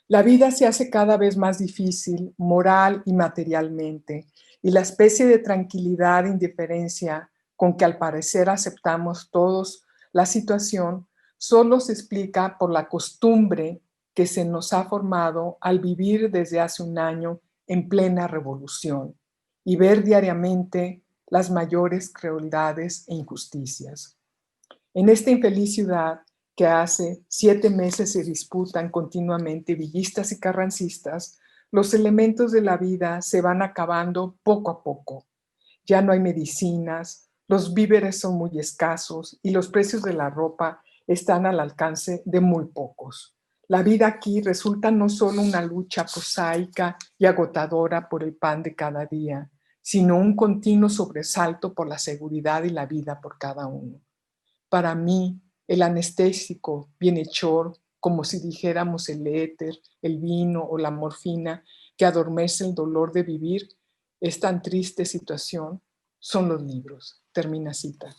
la vida se hace cada vez más difícil, moral y materialmente, y la especie de tranquilidad e indiferencia con que al parecer aceptamos todos la situación solo se explica por la costumbre que se nos ha formado al vivir desde hace un año en plena revolución y ver diariamente las mayores crueldades e injusticias. En esta infeliz ciudad que hace 7 meses se disputan continuamente villistas y carrancistas, los elementos de la vida se van acabando poco a poco. Ya no hay medicinas, los víveres son muy escasos y los precios de la ropa están al alcance de muy pocos. La vida aquí resulta no solo una lucha prosaica y agotadora por el pan de cada día, sino un continuo sobresalto por la seguridad y la vida por cada uno. Para mí, el anestésico bienhechor, como si dijéramos el éter, el vino o la morfina que adormece el dolor de vivir esta triste situación, son los libros. Termina cita.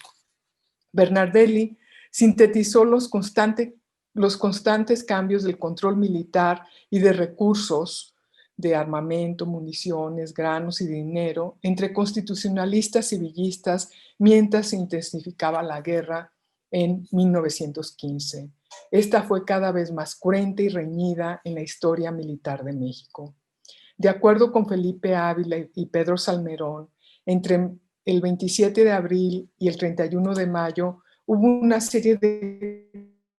Bernardelli sintetizó los constantes cambios del control militar y de recursos de armamento, municiones, granos y dinero entre constitucionalistas y villistas mientras se intensificaba la guerra en 1915. Esta fue cada vez más cruenta y reñida en la historia militar de México. De acuerdo con Felipe Ávila y Pedro Salmerón, entre el 27 de abril y el 31 de mayo hubo una serie de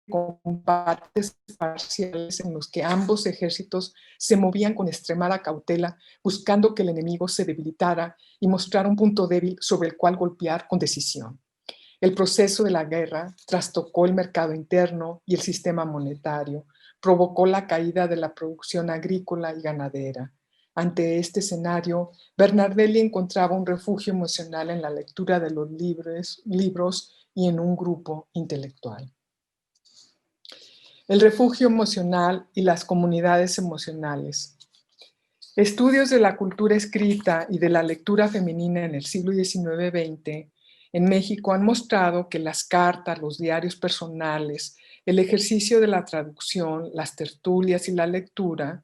combates parciales en los que ambos ejércitos se movían con extremada cautela, buscando que el enemigo se debilitara y mostrara un punto débil sobre el cual golpear con decisión. El proceso de la guerra trastocó el mercado interno y el sistema monetario, provocó la caída de la producción agrícola y ganadera. Ante este escenario, Bernardelli encontraba un refugio emocional en la lectura de los libros y en un grupo intelectual. El refugio emocional y las comunidades emocionales. Estudios de la cultura escrita y de la lectura femenina en el siglo XIX-XX en México han mostrado que las cartas, los diarios personales, el ejercicio de la traducción, las tertulias y la lectura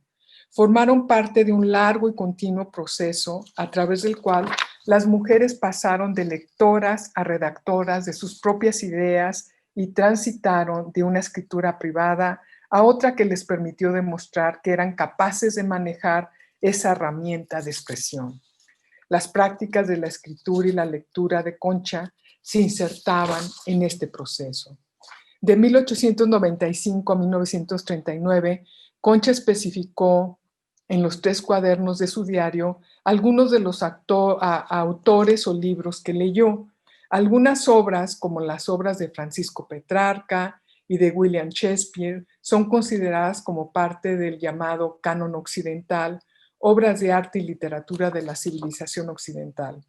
formaron parte de un largo y continuo proceso a través del cual las mujeres pasaron de lectoras a redactoras de sus propias ideas y transitaron de una escritura privada a otra que les permitió demostrar que eran capaces de manejar esa herramienta de expresión. Las prácticas de la escritura y la lectura de Concha se insertaban en este proceso. De 1895 a 1939, Concha especificó en los 3 cuadernos de su diario algunos de los autores o libros que leyó. Algunas obras, como las obras de Francisco Petrarca y de William Shakespeare, son consideradas como parte del llamado canon occidental, obras de arte y literatura de la civilización occidental.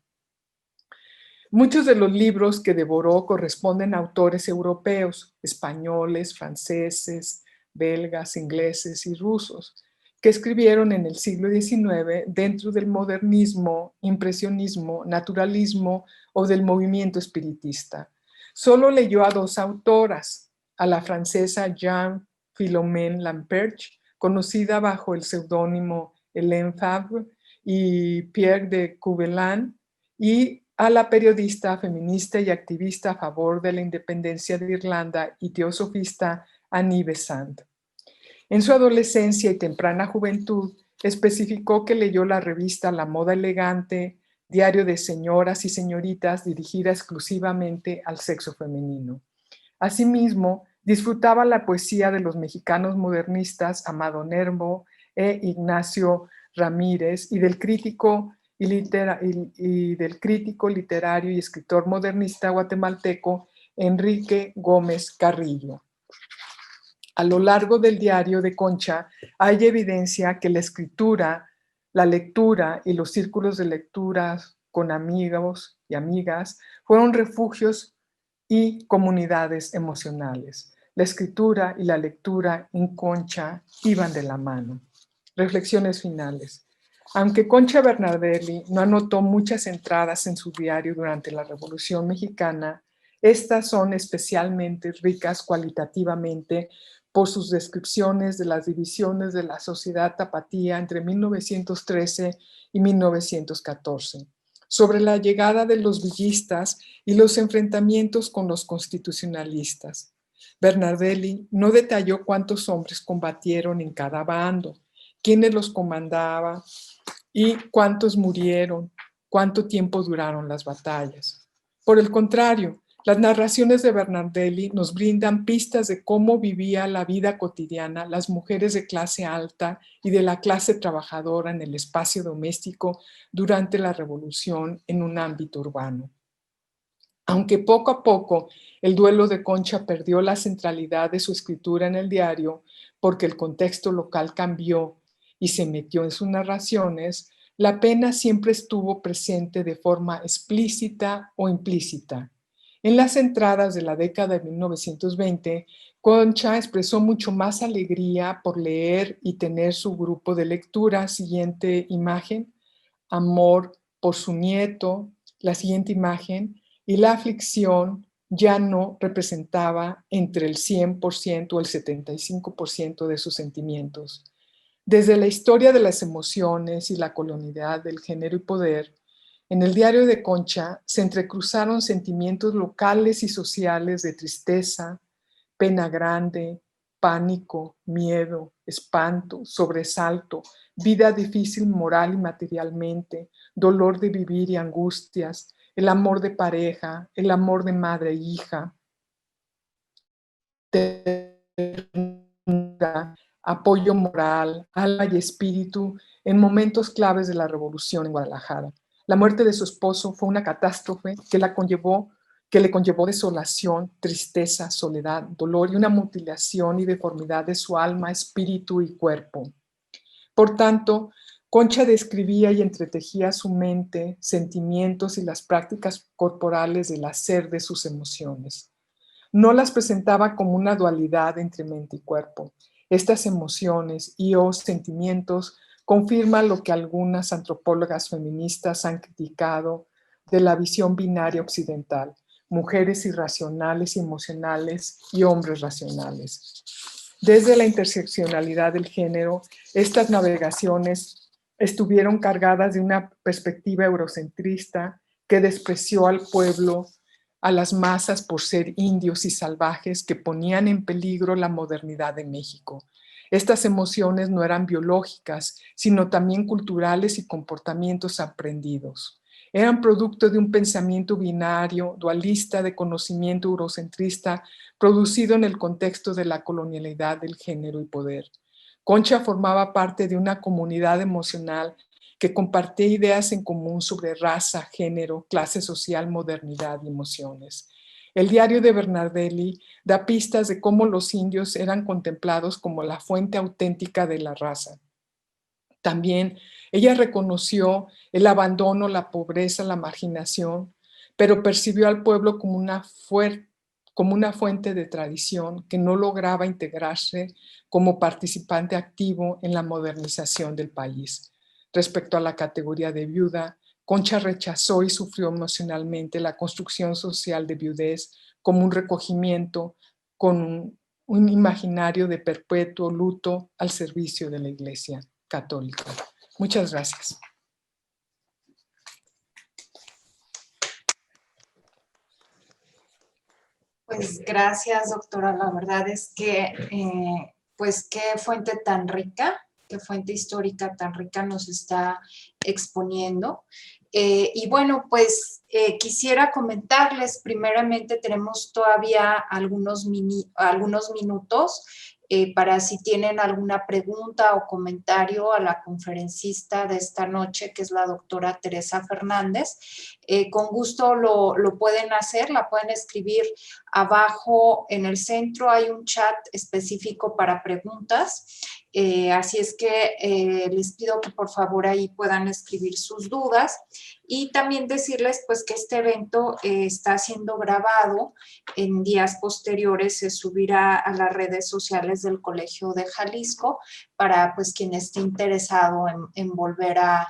Muchos de los libros que devoró corresponden a autores europeos, españoles, franceses, belgas, ingleses y rusos, que escribieron en el siglo XIX dentro del modernismo, impresionismo, naturalismo o del movimiento espiritista. Solo leyó a 2 autoras, a la francesa Jeanne-Philomène Lamperch, conocida bajo el seudónimo Hélène Fabre y Pierre de Coubertin, y a la periodista, feminista y activista a favor de la independencia de Irlanda y teosofista Annie Besant. En su adolescencia y temprana juventud, especificó que leyó la revista La Moda Elegante, diario de señoras y señoritas dirigida exclusivamente al sexo femenino. Asimismo, disfrutaba la poesía de los mexicanos modernistas Amado Nervo e Ignacio Ramírez y del crítico literario y escritor modernista guatemalteco Enrique Gómez Carrillo. A lo largo del diario de Concha hay evidencia que la escritura, la lectura y los círculos de lecturas con amigos y amigas fueron refugios y comunidades emocionales. La escritura y la lectura en Concha iban de la mano. Reflexiones finales. Aunque Concha Bernardelli no anotó muchas entradas en su diario durante la Revolución Mexicana, Estas son especialmente ricas cualitativamente por sus descripciones de las divisiones de la sociedad tapatía entre 1913 y 1914, sobre la llegada de los villistas y los enfrentamientos con los constitucionalistas. Bernardelli no detalló cuántos hombres combatieron en cada bando, quiénes los comandaba y cuántos murieron, cuánto tiempo duraron las batallas. Por el contrario, las narraciones de Bernardelli nos brindan pistas de cómo vivía la vida cotidiana las mujeres de clase alta y de la clase trabajadora en el espacio doméstico durante la Revolución en un ámbito urbano. Aunque poco a poco el duelo de Concha perdió la centralidad de su escritura en el diario porque el contexto local cambió y se metió en sus narraciones, la pena siempre estuvo presente de forma explícita o implícita. En las entradas de la década de 1920, Concha expresó mucho más alegría por leer y tener su grupo de lectura. Siguiente imagen, amor por su nieto. La siguiente imagen, y la aflicción ya no representaba entre el 100% o el 75% de sus sentimientos. Desde la historia de las emociones y la colonialidad del género y poder, en el diario de Concha se entrecruzaron sentimientos locales y sociales de tristeza, pena grande, pánico, miedo, espanto, sobresalto, vida difícil moral y materialmente, dolor de vivir y angustias, el amor de pareja, el amor de madre e hija, ternura, apoyo moral, alma y espíritu en momentos claves de la revolución en Guadalajara. La muerte de su esposo fue una catástrofe que le conllevó desolación, tristeza, soledad, dolor y una mutilación y deformidad de su alma, espíritu y cuerpo. Por tanto, Concha describía y entretejía su mente, sentimientos y las prácticas corporales del hacer de sus emociones. No las presentaba como una dualidad entre mente y cuerpo. Estas emociones y o sentimientos confirman lo que algunas antropólogas feministas han criticado de la visión binaria occidental: mujeres irracionales y emocionales y hombres racionales. Desde la interseccionalidad del género, estas navegaciones estuvieron cargadas de una perspectiva eurocentrista que despreció al pueblo, a las masas por ser indios y salvajes que ponían en peligro la modernidad de México. Estas emociones no eran biológicas, sino también culturales y comportamientos aprendidos. Eran producto de un pensamiento binario, dualista, de conocimiento eurocentrista, producido en el contexto de la colonialidad del género y poder. Concha formaba parte de una comunidad emocional que compartía ideas en común sobre raza, género, clase social, modernidad y emociones. El diario de Bernardelli da pistas de cómo los indios eran contemplados como la fuente auténtica de la raza. También ella reconoció el abandono, la pobreza, la marginación, pero percibió al pueblo como una fuente de tradición que no lograba integrarse como participante activo en la modernización del país. Respecto a la categoría de viuda, Concha rechazó y sufrió emocionalmente la construcción social de viudez como un recogimiento con un imaginario de perpetuo luto al servicio de la Iglesia católica. Muchas gracias. Pues gracias, doctora. La verdad es que, pues qué fuente tan rica, qué fuente histórica tan rica nos está exponiendo. Y bueno, pues quisiera comentarles, primeramente tenemos todavía algunos minutos para si tienen alguna pregunta o comentario a la conferencista de esta noche, que es la doctora Teresa Fernández. Con gusto lo pueden hacer, la pueden escribir abajo en el centro, hay un chat específico para preguntas. Así es que les pido que por favor ahí puedan escribir sus dudas Y también decirles pues que este evento está siendo grabado. En días posteriores se subirá a las redes sociales del Colegio de Jalisco para pues quien esté interesado en volver a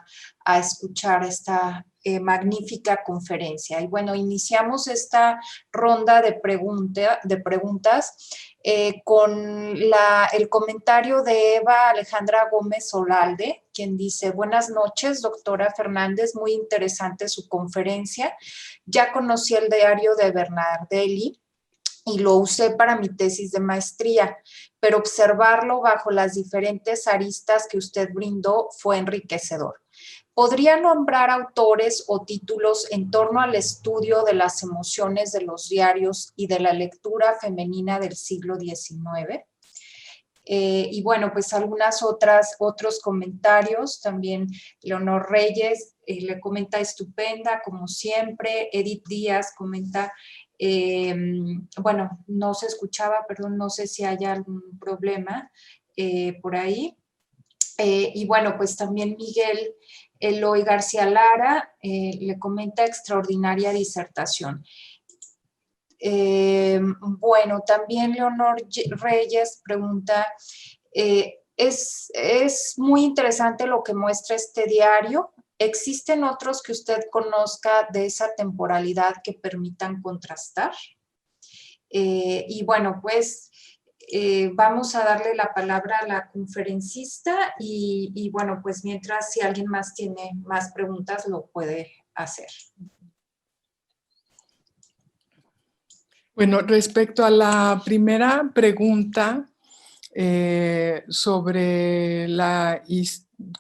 escuchar esta magnífica conferencia. Y bueno, iniciamos esta ronda de preguntas con el comentario de Eva Alejandra Gómez Olalde, quien dice: buenas noches, doctora Fernández, muy interesante su conferencia. Ya conocí el diario de Bernardelli y lo usé para mi tesis de maestría, pero observarlo bajo las diferentes aristas que usted brindó fue enriquecedor. ¿Podría nombrar autores o títulos en torno al estudio de las emociones de los diarios y de la lectura femenina del siglo XIX? Y bueno, pues otros comentarios. También Leonor Reyes le comenta: estupenda, como siempre. Edith Díaz comenta, bueno, no se escuchaba, perdón, no sé si hay algún problema por ahí. Y bueno, pues también Miguel Eloy García Lara le comenta: extraordinaria disertación. Bueno, también Leonor Reyes pregunta: es muy interesante lo que muestra este diario. ¿Existen otros que usted conozca de esa temporalidad que permitan contrastar? Y bueno, pues vamos a darle la palabra a la conferencista y bueno, pues mientras, si alguien más tiene más preguntas, lo puede hacer. Bueno, respecto a la primera pregunta sobre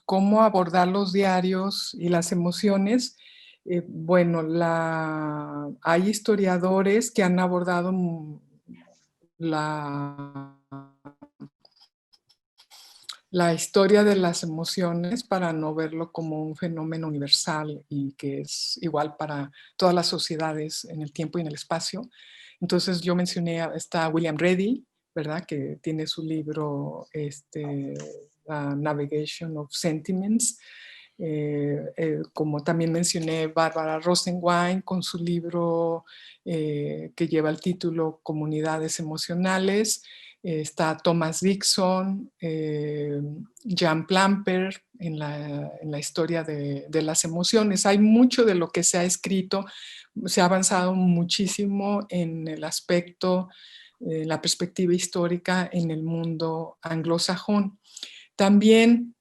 cómo abordar los diarios y las emociones, bueno, hay historiadores que han abordado la historia de las emociones para no verlo como un fenómeno universal y que es igual para todas las sociedades en el tiempo y en el espacio. Entonces yo mencioné, está William Ready, ¿verdad? Que tiene su libro Navigation of Sentiments. Como también mencioné, Bárbara Rosenwein con su libro que lleva el título Comunidades Emocionales. Está Thomas Dixon, Jan Plamper en la historia de las emociones. Hay mucho de lo que se ha escrito, se ha avanzado muchísimo en el aspecto, la perspectiva histórica en el mundo anglosajón. También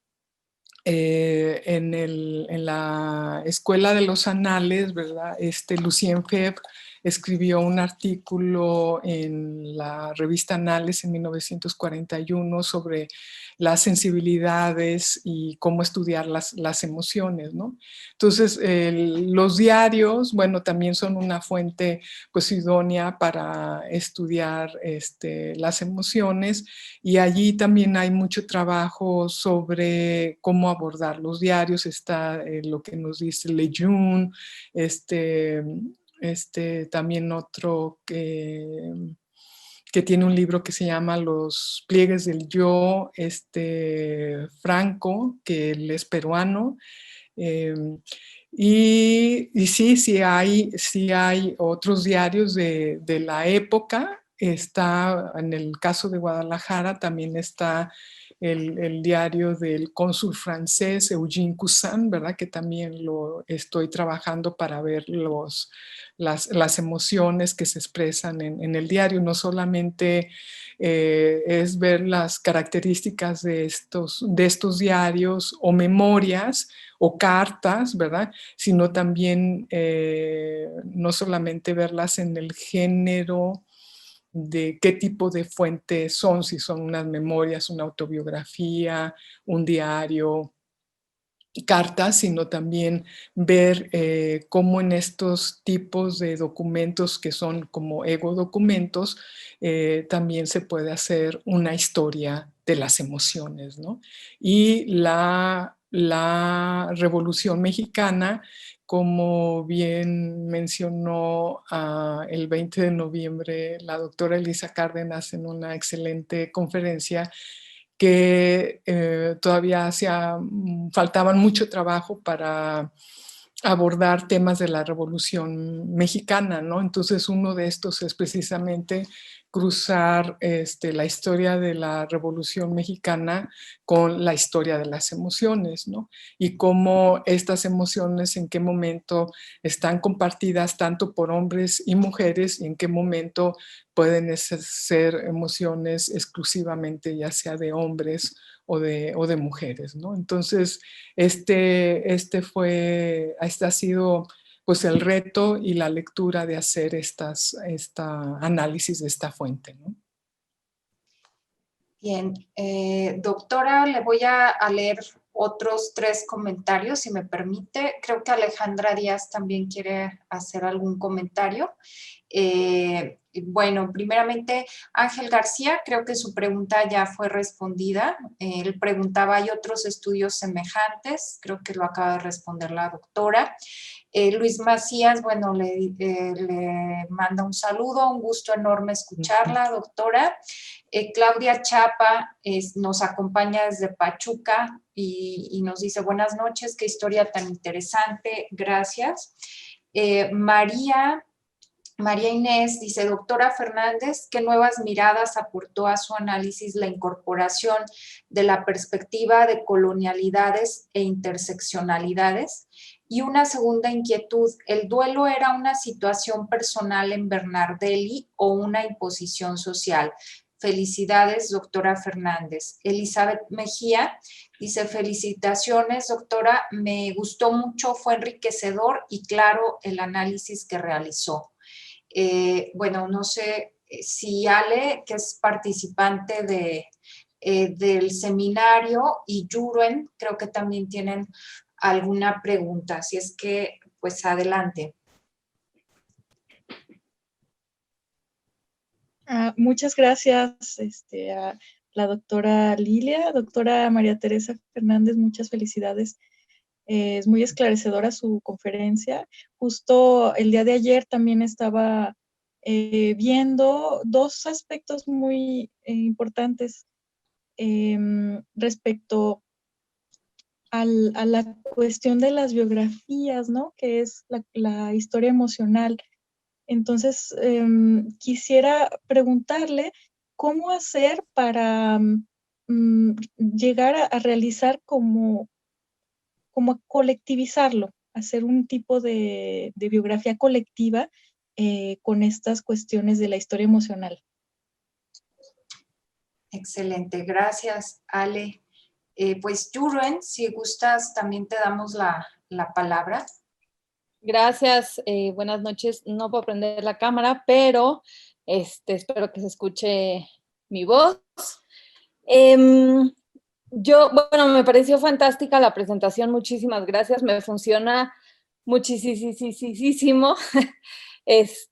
en la Escuela de los Anales, ¿verdad? Lucien Febvre escribió un artículo en la revista Anales en 1941 sobre las sensibilidades y cómo estudiar las emociones, ¿no? Entonces, los diarios, bueno, también son una fuente pues idónea para estudiar las emociones, y allí también hay mucho trabajo sobre cómo abordar los diarios. Está lo que nos dice Lejeune, también otro que tiene un libro que se llama Los pliegues del yo, Franco, que él es peruano. Y sí hay otros diarios de la época. Está, en el caso de Guadalajara, también está el diario del cónsul francés Eugène Cousin, ¿verdad? Que también lo estoy trabajando para ver las emociones que se expresan en el diario. No solamente es ver las características de estos diarios o memorias o cartas, ¿verdad? Sino también no solamente verlas en el género de qué tipo de fuentes son, si son unas memorias, una autobiografía, un diario, cartas, sino también ver cómo en estos tipos de documentos que son como ego documentos, también se puede hacer una historia de las emociones, ¿no? Y la Revolución Mexicana, como bien mencionó el 20 de noviembre la doctora Elisa Cárdenas en una excelente conferencia, que todavía faltaban mucho trabajo para abordar temas de la Revolución Mexicana, ¿no? Entonces uno de estos es precisamente cruzar la historia de la Revolución Mexicana con la historia de las emociones, ¿no? Y cómo estas emociones, en qué momento están compartidas tanto por hombres y mujeres y en qué momento pueden ser emociones exclusivamente ya sea de hombres o de mujeres, ¿no? Entonces, este ha sido pues el reto y la lectura de hacer esta análisis de esta fuente, ¿no? Bien, doctora, le voy a leer otros 3 comentarios, si me permite. Creo que Alejandra Díaz también quiere hacer algún comentario. Bueno, primeramente, Ángel García, creo que su pregunta ya fue respondida. Él preguntaba, ¿hay otros estudios semejantes? Creo que lo acaba de responder la doctora. Luis Macías, bueno, le manda un saludo, un gusto enorme escucharla, doctora. Claudia Chapa nos acompaña desde Pachuca y nos dice, buenas noches, qué historia tan interesante, gracias. María Inés dice, doctora Fernández, ¿qué nuevas miradas aportó a su análisis la incorporación de la perspectiva de colonialidades e interseccionalidades? Y una segunda inquietud, ¿el duelo era una situación personal en Bernardelli o una imposición social? Felicidades, doctora Fernández. Elizabeth Mejía dice, felicitaciones, doctora, me gustó mucho, fue enriquecedor y claro el análisis que realizó. Bueno, no sé si Ale, que es participante del seminario, y Yuruen, creo que también tienen alguna pregunta. Así es que, pues adelante. Muchas gracias a la doctora Lilia, doctora María Teresa Fernández, muchas felicidades. Es muy esclarecedora su conferencia. Justo el día de ayer también estaba viendo 2 aspectos muy importantes respecto a la cuestión de las biografías, ¿no? Que es la historia emocional. Entonces, quisiera preguntarle cómo hacer para llegar a realizar como colectivizarlo, hacer un tipo de biografía colectiva con estas cuestiones de la historia emocional. Excelente, gracias, Ale. Pues Yuruen, si gustas, también te damos la palabra. Gracias, buenas noches. No puedo prender la cámara, pero espero que se escuche mi voz. Bueno, me pareció fantástica la presentación, muchísimas gracias, me funciona muchísimo.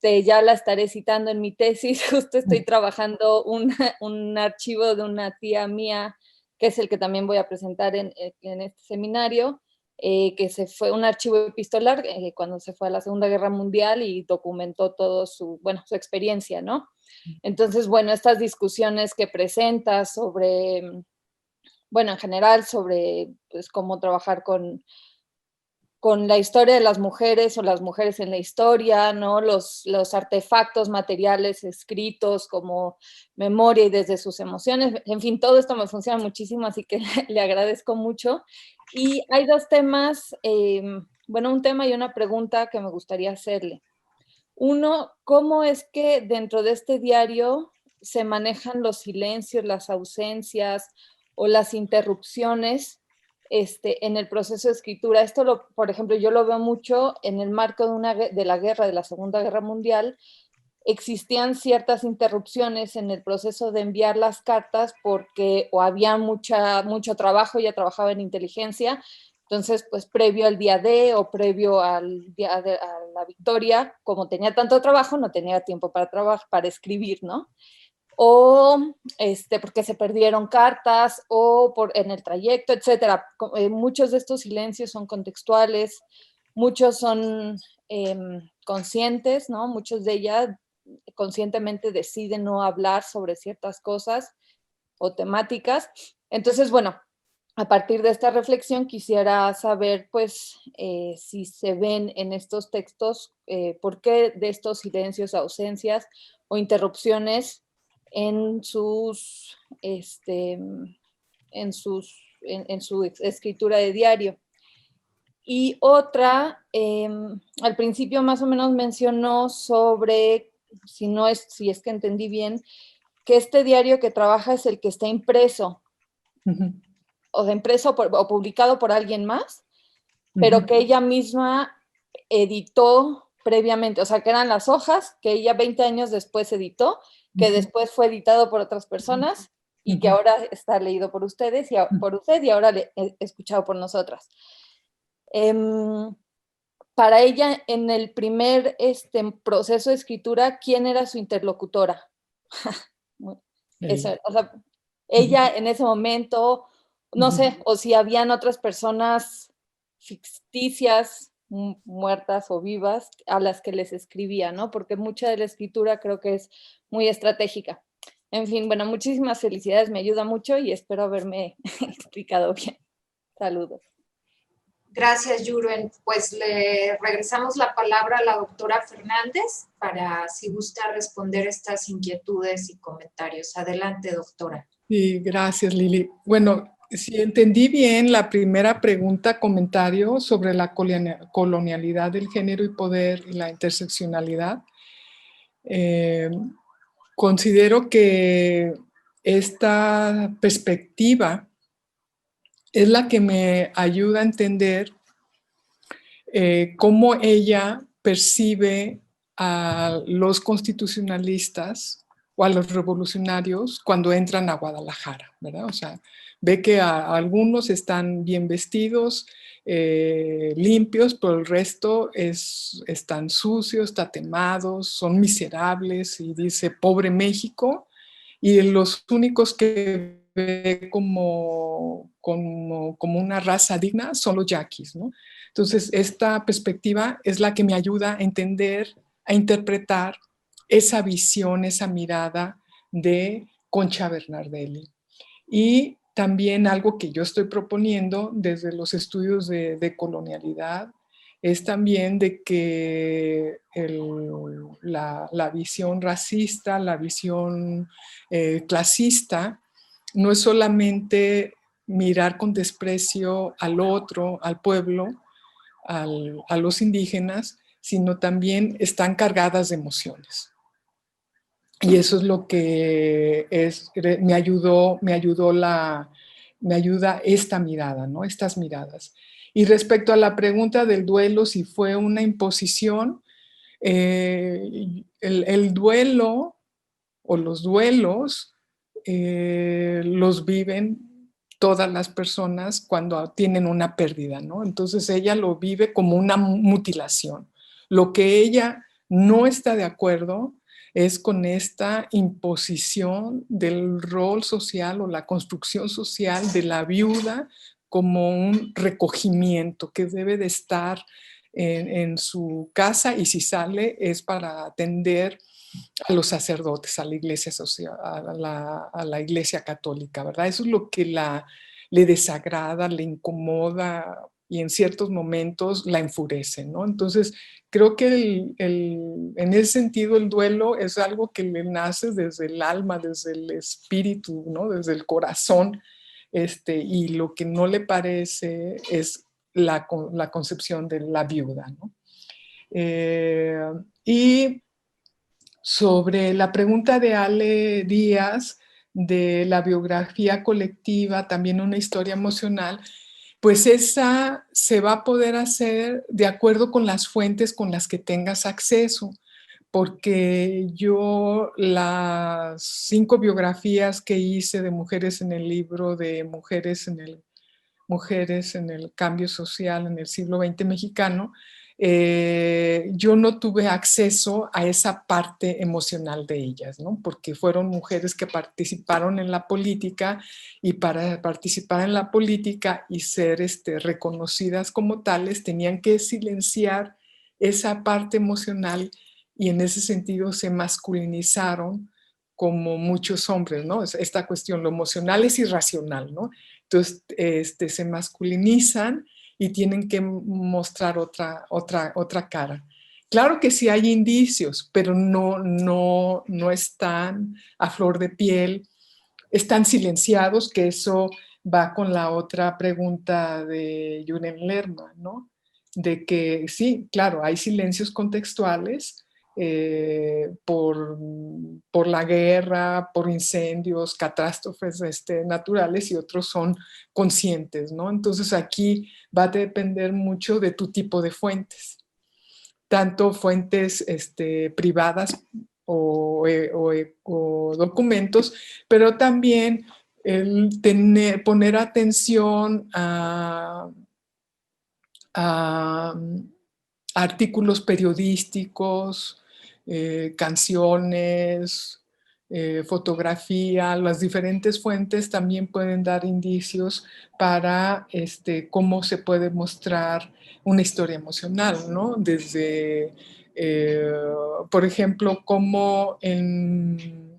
Ya la estaré citando en mi tesis, justo estoy trabajando un archivo de una tía mía, que es el que también voy a presentar en este seminario, que se fue un archivo epistolar cuando se fue a la Segunda Guerra Mundial y documentó todo su experiencia, ¿no? Entonces, bueno, estas discusiones que presenta sobre, en general sobre pues, cómo trabajar con la historia de las mujeres o las mujeres en la historia, ¿no? Los artefactos materiales escritos como memoria y desde sus emociones. En fin, todo esto me funciona muchísimo, así que le agradezco mucho. Y hay 2 temas, un tema y una pregunta que me gustaría hacerle. Uno, ¿cómo es que dentro de este diario se manejan los silencios, las ausencias o las interrupciones en el proceso de escritura? Esto, por ejemplo, yo lo veo mucho en el marco de la guerra, de la Segunda Guerra Mundial. Existían ciertas interrupciones en el proceso de enviar las cartas porque o había mucho trabajo, ya trabajaba en inteligencia, entonces pues previo al día D o previo al día a la victoria, como tenía tanto trabajo, no tenía tiempo para escribir, ¿no? O porque se perdieron cartas o en el trayecto, etcétera. Muchos de estos silencios son contextuales, muchos son conscientes, ¿no? Muchos de ellas conscientemente deciden no hablar sobre ciertas cosas o temáticas. Entonces, bueno, a partir de esta reflexión quisiera saber, pues, si se ven en estos textos, por qué de estos silencios, ausencias o interrupciones en sus, en su escritura de diario. Y otra, al principio más o menos mencionó sobre, si es que entendí bien, que este diario que trabaja es el que está impreso. Uh-huh. O de impreso o publicado por alguien más, pero que ella misma editó previamente, o sea, que eran las hojas que ella 20 años después editó, que después fue editado por otras personas y que ahora está leído por ustedes y por usted y ahora escuchado por nosotras. Para ella, en el primer proceso de escritura, ¿quién era su interlocutora? Eso, o sea, ella en ese momento, no sé, o si habían otras personas ficticias, muertas o vivas, a las que les escribía, ¿no? Porque mucha de la escritura creo que es muy estratégica. En fin, bueno, muchísimas felicidades, me ayuda mucho y espero haberme explicado bien. Saludos. Gracias, Yuruen. Pues le regresamos la palabra a la doctora Fernández para, si gusta, responder estas inquietudes y comentarios. Adelante, doctora. Sí, gracias, Lili. Bueno, si entendí bien la primera pregunta, comentario sobre la colonialidad del género y poder y la interseccionalidad, considero que esta perspectiva es la que me ayuda a entender cómo ella percibe a los constitucionalistas o a los revolucionarios cuando entran a Guadalajara, ¿verdad? O sea, ve que a algunos están bien vestidos, limpios, pero el resto están sucios, tatemados, son miserables y dice, pobre México, y los únicos que ve como una raza digna son los yaquis, ¿no? Entonces, esta perspectiva es la que me ayuda a entender, a interpretar esa visión, esa mirada de Concha Bernardelli. Y también algo que yo estoy proponiendo desde los estudios de colonialidad es también de que la visión racista, la visión clasista, no es solamente mirar con desprecio al otro, al pueblo, a los indígenas, sino también están cargadas de emociones. Y eso es lo que me ayuda esta mirada, ¿no? Estas miradas. Y respecto a la pregunta del duelo, si fue una imposición, el duelo o los duelos los viven todas las personas cuando tienen una pérdida, ¿no? Entonces ella lo vive como una mutilación. Lo que ella no está de acuerdo es con esta imposición del rol social o la construcción social de la viuda como un recogimiento que debe de estar en su casa y si sale es para atender a los sacerdotes, a la iglesia social, a la iglesia católica, ¿verdad? Eso es lo que le desagrada, le incomoda y en ciertos momentos la enfurece, ¿no? Entonces, creo que en ese sentido el duelo es algo que le nace desde el alma, desde el espíritu, ¿no? Desde el corazón, y lo que no le parece es la concepción de la viuda, ¿no? Y sobre la pregunta de Ale Díaz de la biografía colectiva, también una historia emocional, pues esa se va a poder hacer de acuerdo con las fuentes con las que tengas acceso, porque yo las 5 biografías que hice de mujeres en el libro de Mujeres en el Cambio Social en el siglo XX mexicano, yo no tuve acceso a esa parte emocional de ellas, ¿no? Porque fueron mujeres que participaron en la política y para participar en la política y ser reconocidas como tales tenían que silenciar esa parte emocional y en ese sentido se masculinizaron como muchos hombres, ¿no? Esta cuestión, lo emocional es irracional, ¿no? entonces se masculinizan y tienen que mostrar otra cara. Claro que sí hay indicios, pero no están a flor de piel, están silenciados, que eso va con la otra pregunta de Jürgen Lerma, ¿no? De que sí, claro, hay silencios contextuales por la guerra, por incendios, catástrofes naturales, y otros son conscientes, ¿no? Entonces aquí va a depender mucho de tu tipo de fuentes, tanto fuentes privadas o documentos, pero también poner atención a artículos periodísticos, canciones, fotografía. Las diferentes fuentes también pueden dar indicios para cómo se puede mostrar una historia emocional, ¿no? Desde, por ejemplo, cómo en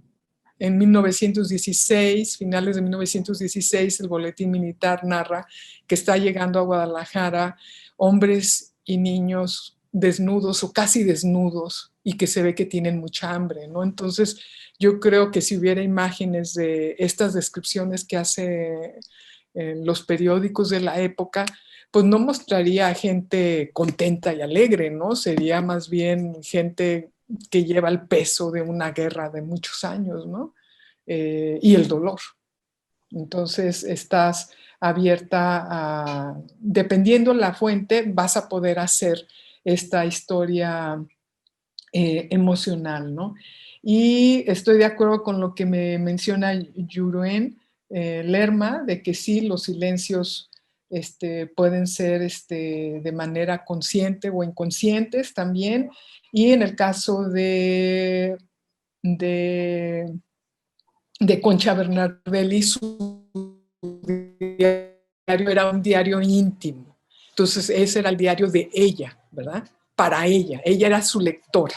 1916, finales de 1916, el Boletín Militar narra que está llegando a Guadalajara hombres y niños desnudos o casi desnudos y que se ve que tienen mucha hambre, ¿no? Entonces, yo creo que si hubiera imágenes de estas descripciones que hace los periódicos de la época, pues no mostraría a gente contenta y alegre, ¿no? Sería más bien gente que lleva el peso de una guerra de muchos años, ¿no? Y el dolor. Entonces, estás abierta a, dependiendo la fuente, vas a poder hacer esta historia emocional, ¿no? Y estoy de acuerdo con lo que me menciona Jürgen Lerma, de que sí, los silencios pueden ser de manera consciente o inconscientes también. Y en el caso de Concha Bernardelli, su diario era un diario íntimo. Entonces, ese era el diario de ella, ¿verdad? Para ella. Ella era su lectora.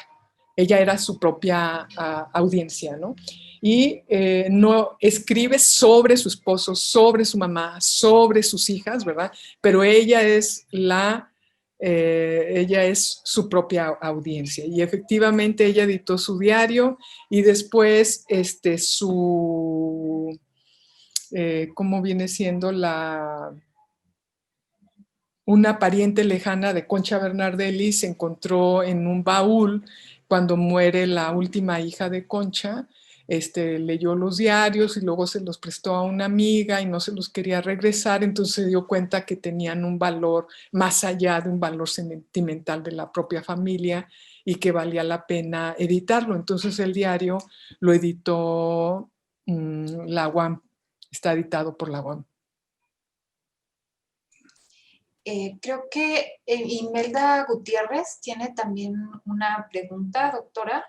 Ella era su propia audiencia, ¿no? Y no escribe sobre su esposo, sobre su mamá, sobre sus hijas, ¿verdad? Pero ella es su propia audiencia. Y efectivamente ella editó su diario y después ¿cómo viene siendo una pariente lejana de Concha Bernardelli se encontró en un baúl cuando muere la última hija de Concha? Leyó los diarios y luego se los prestó a una amiga y no se los quería regresar, entonces se dio cuenta que tenían un valor más allá de un valor sentimental de la propia familia y que valía la pena editarlo. Entonces el diario lo editó la UAM, está editado por la UAM. Creo que Imelda Gutiérrez tiene también una pregunta, doctora.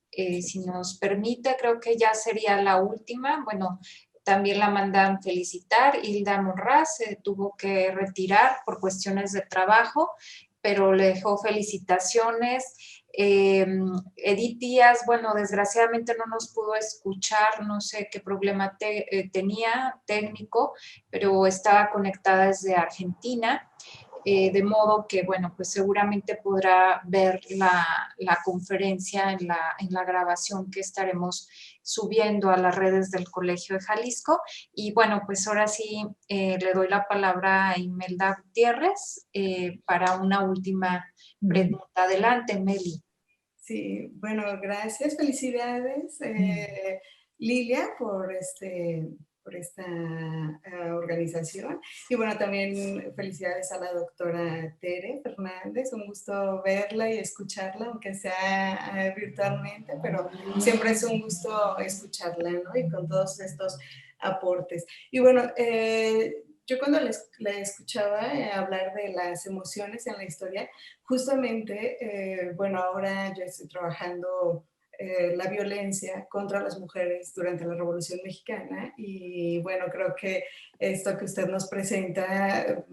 Si nos permite, creo que ya sería la última. Bueno, también la mandan felicitar. Hilda Monraz se tuvo que retirar por cuestiones de trabajo, pero le dejó felicitaciones. Edith Díaz, bueno, desgraciadamente no nos pudo escuchar, no sé qué problema tenía técnico, pero estaba conectada desde Argentina. De modo que, bueno, pues seguramente podrá ver la conferencia en la grabación que estaremos subiendo a las redes del Colegio de Jalisco. Y bueno, pues ahora sí le doy la palabra a Imelda Gutiérrez para una última pregunta. Adelante, Meli. Sí, bueno, gracias, felicidades, Lilia, por esta organización. Y bueno, también felicidades a la doctora Tere Fernández, un gusto verla y escucharla, aunque sea virtualmente, pero siempre es un gusto escucharla, ¿no? Y con todos estos aportes. Y bueno, yo cuando le escuchaba hablar de las emociones en la historia, justamente, bueno, ahora yo estoy trabajando la violencia contra las mujeres durante la Revolución Mexicana y bueno, creo que esto que usted nos presenta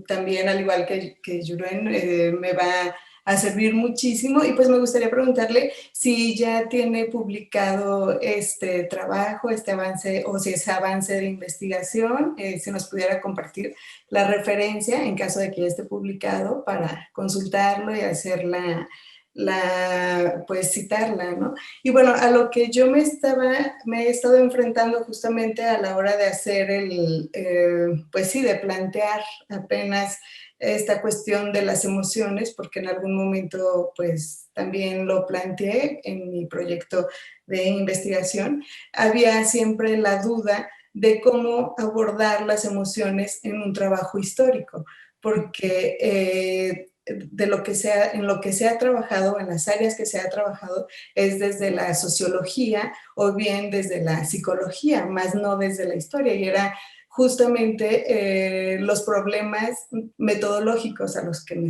también, al igual que Jürgen, me va a servir muchísimo. Y pues me gustaría preguntarle si ya tiene publicado este trabajo, este avance, o si es avance de investigación, si nos pudiera compartir la referencia en caso de que ya esté publicado para consultarlo y hacer pues citarla, ¿no? Y bueno, a lo que yo me he estado enfrentando justamente a la hora de hacer pues sí, de plantear apenas esta cuestión de las emociones, porque en algún momento pues también lo planteé en mi proyecto de investigación, había siempre la duda de cómo abordar las emociones en un trabajo histórico, porque en lo que se ha trabajado, en las áreas que se ha trabajado, es desde la sociología o bien desde la psicología, más no desde la historia, y era justamente los problemas metodológicos en los que me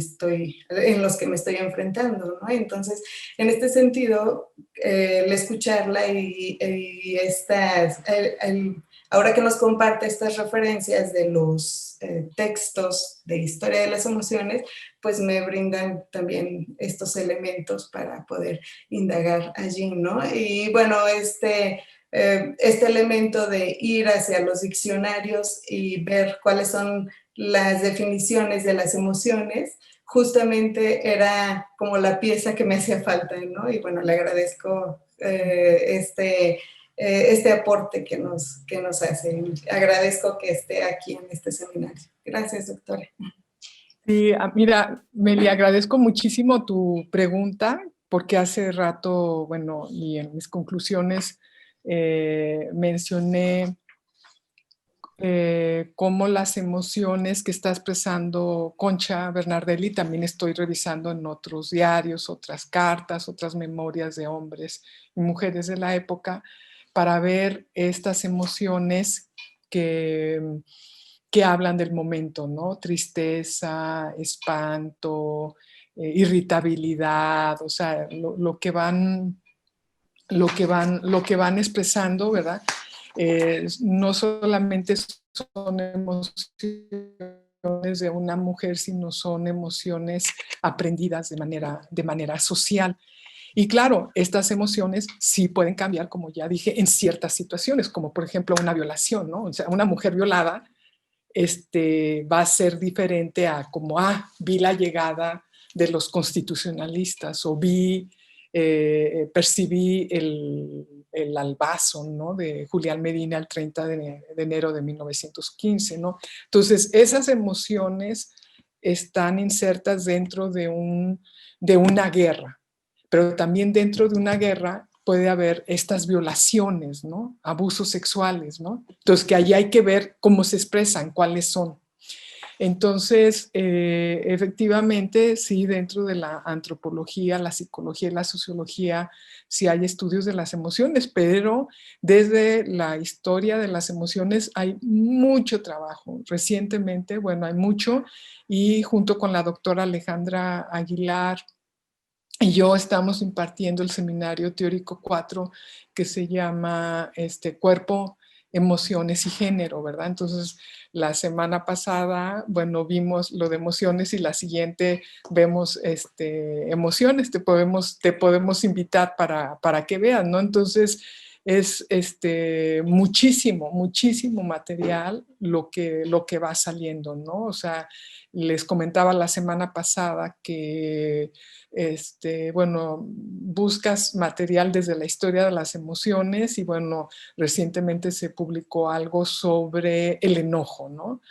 estoy enfrentando, ¿no? Entonces, en este sentido, el escucharla ahora que nos comparte estas referencias de los textos de historia de las emociones, pues me brindan también estos elementos para poder indagar allí, ¿no? Y bueno, este elemento de ir hacia los diccionarios y ver cuáles son las definiciones de las emociones, justamente era como la pieza que me hacía falta, ¿no? Y bueno, le agradezco este aporte que nos hace. Agradezco que esté aquí en este seminario. Gracias, doctora. Sí, mira, Meli, agradezco muchísimo tu pregunta, porque hace rato, bueno, y en mis conclusiones mencioné cómo las emociones que está expresando Concha Bernardelli también estoy revisando en otros diarios, otras cartas, otras memorias de hombres y mujeres de la época, para ver estas emociones que hablan del momento, ¿no? Tristeza, espanto, irritabilidad, o sea, lo que van expresando, ¿verdad? No solamente son emociones de una mujer, sino son emociones aprendidas de manera social. Y claro, estas emociones sí pueden cambiar, como ya dije, en ciertas situaciones, como por ejemplo una violación, ¿no? O sea, una mujer violada va a ser diferente a como, vi la llegada de los constitucionalistas o percibí el albazo, ¿no? De Julián Medina el 30 de enero de 1915, ¿no? Entonces, esas emociones están insertas dentro de una guerra, pero también dentro de una guerra puede haber estas violaciones, ¿no? Abusos sexuales, ¿no? Entonces, que allí hay que ver cómo se expresan, cuáles son. Entonces, efectivamente, sí, dentro de la antropología, la psicología y la sociología, sí hay estudios de las emociones, pero desde la historia de las emociones hay mucho trabajo. Recientemente, bueno, hay mucho, y junto con la doctora Alejandra Aguilar y yo estamos impartiendo el seminario teórico 4 que se llama Cuerpo, Emociones y Género, ¿verdad? Entonces, la semana pasada, bueno, vimos lo de emociones, y la siguiente vemos emociones. Te podemos invitar para que vean, ¿no? Entonces, es muchísimo material lo que va saliendo, ¿no? O sea, les comentaba la semana pasada que bueno, buscas material desde la historia de las emociones, y bueno, recientemente se publicó algo sobre el enojo, ¿no?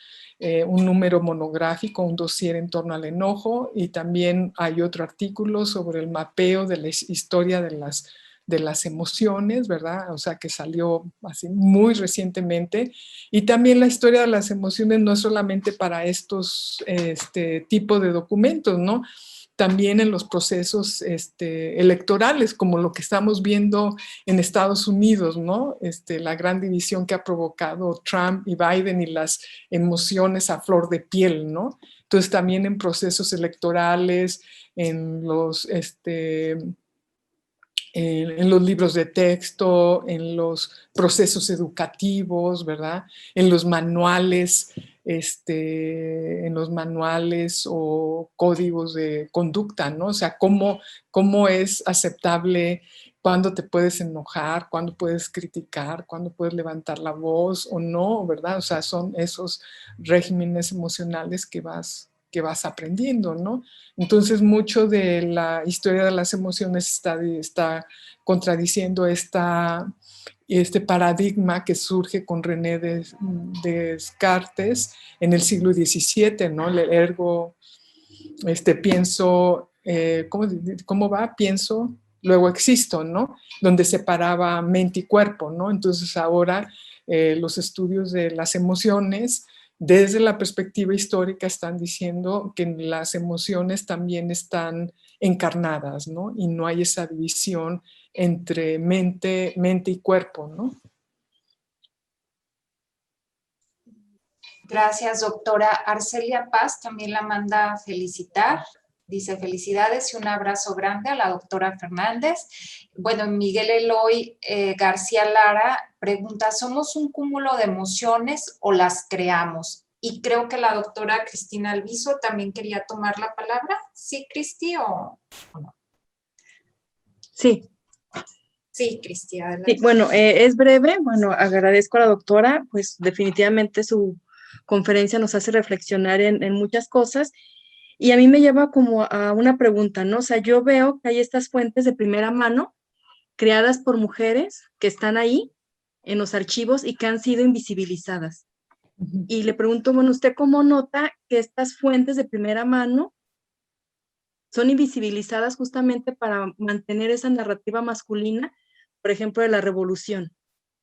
Un número monográfico, un dossier en torno al enojo, y también hay otro artículo sobre el mapeo de la historia de las emociones, ¿verdad? O sea, que salió así muy recientemente. Y también la historia de las emociones no es solamente para estos tipo de documentos, ¿no? También en los procesos electorales, como lo que estamos viendo en Estados Unidos, ¿no? La gran división que ha provocado Trump y Biden, y las emociones a flor de piel, ¿no? Entonces, también en procesos electorales, en los libros de texto, en los procesos educativos, ¿verdad? En los manuales en los manuales o códigos de conducta, ¿no? O sea, cómo es aceptable, cuándo te puedes enojar, cuándo puedes criticar, cuándo puedes levantar la voz o no, ¿verdad? O sea, son esos regímenes emocionales que vas aprendiendo, ¿no? Entonces, mucho de la historia de las emociones está contradiciendo este paradigma que surge con René Descartes en el siglo XVII, ¿no? El ergo, pienso, ¿cómo va? Pienso, luego existo, ¿no? Donde separaba mente y cuerpo, ¿no? Entonces ahora los estudios de las emociones desde la perspectiva histórica están diciendo que las emociones también están encarnadas, ¿no? Y no hay esa división entre mente y cuerpo, ¿no? Gracias, doctora. Arcelia Paz también la manda a felicitar. Dice felicidades y un abrazo grande a la doctora Fernández. Bueno, Miguel Eloy García Lara pregunta, ¿somos un cúmulo de emociones o las creamos? Y creo que la doctora Cristina Alviso también quería tomar la palabra. ¿Sí, Cristi, o no? Sí. Sí, Cristi, adelante. Sí, bueno, es breve. Bueno, agradezco a la doctora, pues definitivamente su conferencia nos hace reflexionar en muchas cosas y a mí me lleva como a una pregunta, ¿no? O sea, yo veo que hay estas fuentes de primera mano creadas por mujeres que están ahí en los archivos y que han sido invisibilizadas. Y le pregunto, bueno, ¿usted cómo nota que estas fuentes de primera mano son invisibilizadas justamente para mantener esa narrativa masculina, por ejemplo, de la revolución?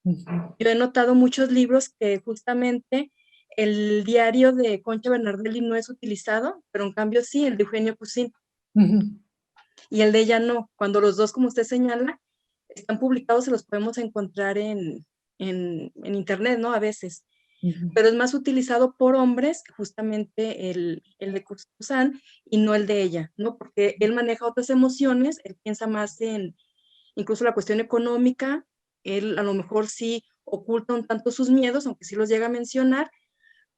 Yo he notado muchos libros que justamente el diario de Concha Bernardelli no es utilizado, pero en cambio sí, el de Eugenio Cousin. Y el de ella no. Cuando los dos, como usted señala, están publicados, se los podemos encontrar en internet, ¿no? A veces. Pero es más utilizado por hombres, justamente el de Cousin y no el de ella, ¿no? Porque él maneja otras emociones, él piensa más en incluso la cuestión económica, él a lo mejor sí oculta un tanto sus miedos, aunque sí los llega a mencionar,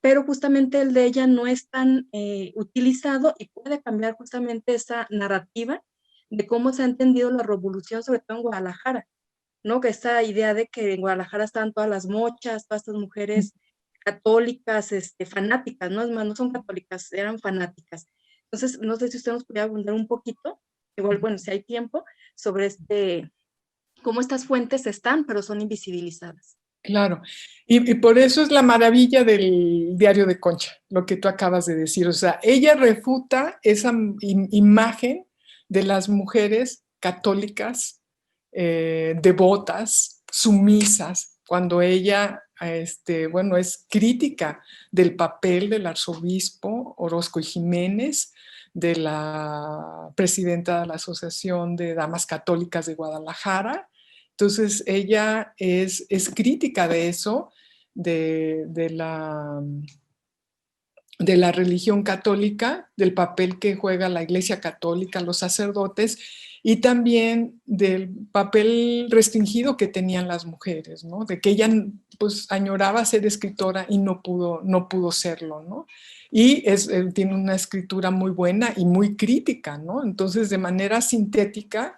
pero justamente el de ella no es tan utilizado y puede cambiar justamente esa narrativa de cómo se ha entendido la revolución, sobre todo en Guadalajara, ¿no? Que esta idea de que en Guadalajara estaban todas las mochas, todas estas mujeres católicas, fanáticas, ¿no? Es más, no son católicas, eran fanáticas. Entonces, no sé si usted nos podría abundar un poquito, igual, bueno, si hay tiempo, sobre cómo estas fuentes están, pero son invisibilizadas. Claro, y por eso es la maravilla del diario de Concha, lo que tú acabas de decir. O sea, ella refuta esa imagen de las mujeres católicas, devotas, sumisas, cuando ella, bueno, es crítica del papel del arzobispo Orozco y Jiménez, de la presidenta de la Asociación de Damas Católicas de Guadalajara. Entonces, ella es crítica de eso, de la religión católica, del papel que juega la Iglesia Católica, los sacerdotes, y también del papel restringido que tenían las mujeres, ¿no? De que ella pues añoraba ser escritora y no pudo serlo, ¿no? Y tiene una escritura muy buena y muy crítica, ¿no? Entonces, de manera sintética,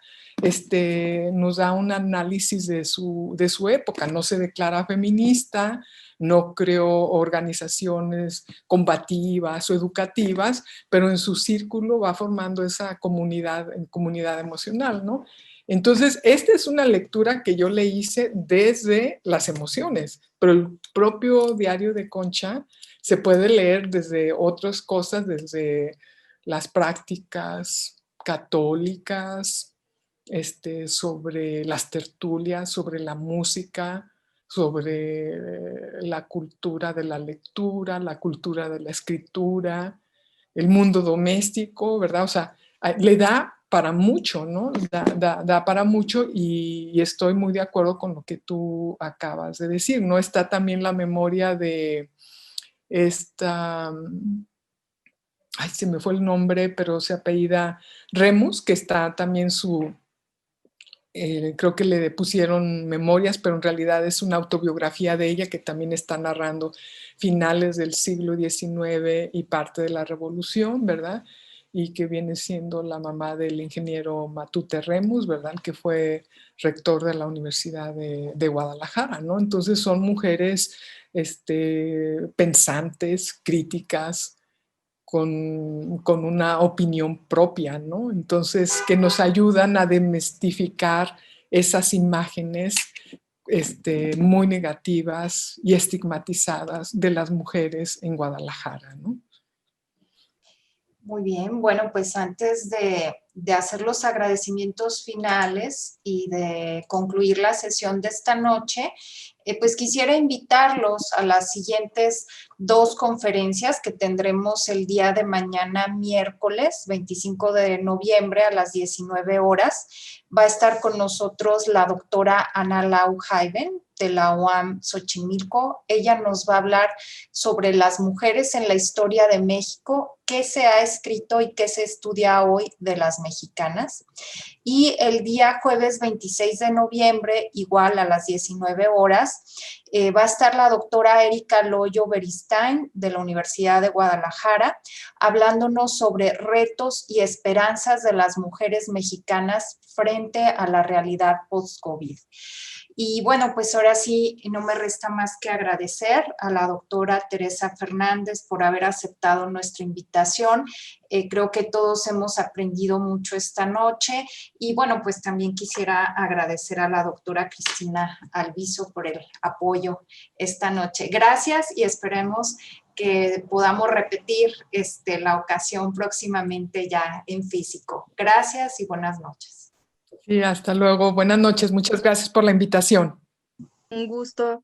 nos da un análisis de su época. No se declara feminista, no creó organizaciones combativas o educativas, pero en su círculo va formando esa comunidad emocional, ¿no? Entonces, esta es una lectura que yo le hice desde las emociones, pero el propio diario de Concha se puede leer desde otras cosas, desde las prácticas católicas, sobre las tertulias, sobre la música, sobre la cultura de la lectura, la cultura de la escritura, el mundo doméstico, ¿verdad? O sea, le da para mucho, ¿no? Da para mucho y estoy muy de acuerdo con lo que tú acabas de decir, ¿no? Está también la memoria de esta, ay, se me fue el nombre, pero se apellida Remus, que está también creo que le pusieron memorias, pero en realidad es una autobiografía de ella que también está narrando finales del siglo XIX y parte de la Revolución, ¿verdad? Y que viene siendo la mamá del ingeniero Matute Remus, ¿verdad? Que fue rector de la Universidad de Guadalajara, ¿no? Entonces son mujeres pensantes, críticas, con una opinión propia, ¿no? Entonces, que nos ayudan a desmistificar esas imágenes muy negativas y estigmatizadas de las mujeres en Guadalajara, ¿no? Muy bien, bueno, pues antes de hacer los agradecimientos finales y de concluir la sesión de esta noche, pues quisiera invitarlos a las siguientes 2 conferencias que tendremos el día de mañana, miércoles 25 de noviembre a las 19 horas. Va a estar con nosotros la doctora Ana Lau Jaiben de la UAM Xochimilco. Ella nos va a hablar sobre las mujeres en la historia de México, qué se ha escrito y qué se estudia hoy de las mexicanas. Y el día jueves 26 de noviembre, igual a las 19 horas, va a estar la doctora Erika Loyo Beristain de la Universidad de Guadalajara hablándonos sobre retos y esperanzas de las mujeres mexicanas frente a la realidad post-COVID. Y bueno, pues ahora sí, no me resta más que agradecer a la doctora Teresa Fernández por haber aceptado nuestra invitación. Creo que todos hemos aprendido mucho esta noche y bueno, pues también quisiera agradecer a la doctora Cristina Alviso por el apoyo esta noche. Gracias y esperemos que podamos repetir la ocasión próximamente ya en físico. Gracias y buenas noches. Sí, hasta luego. Buenas noches. Muchas gracias por la invitación. Un gusto.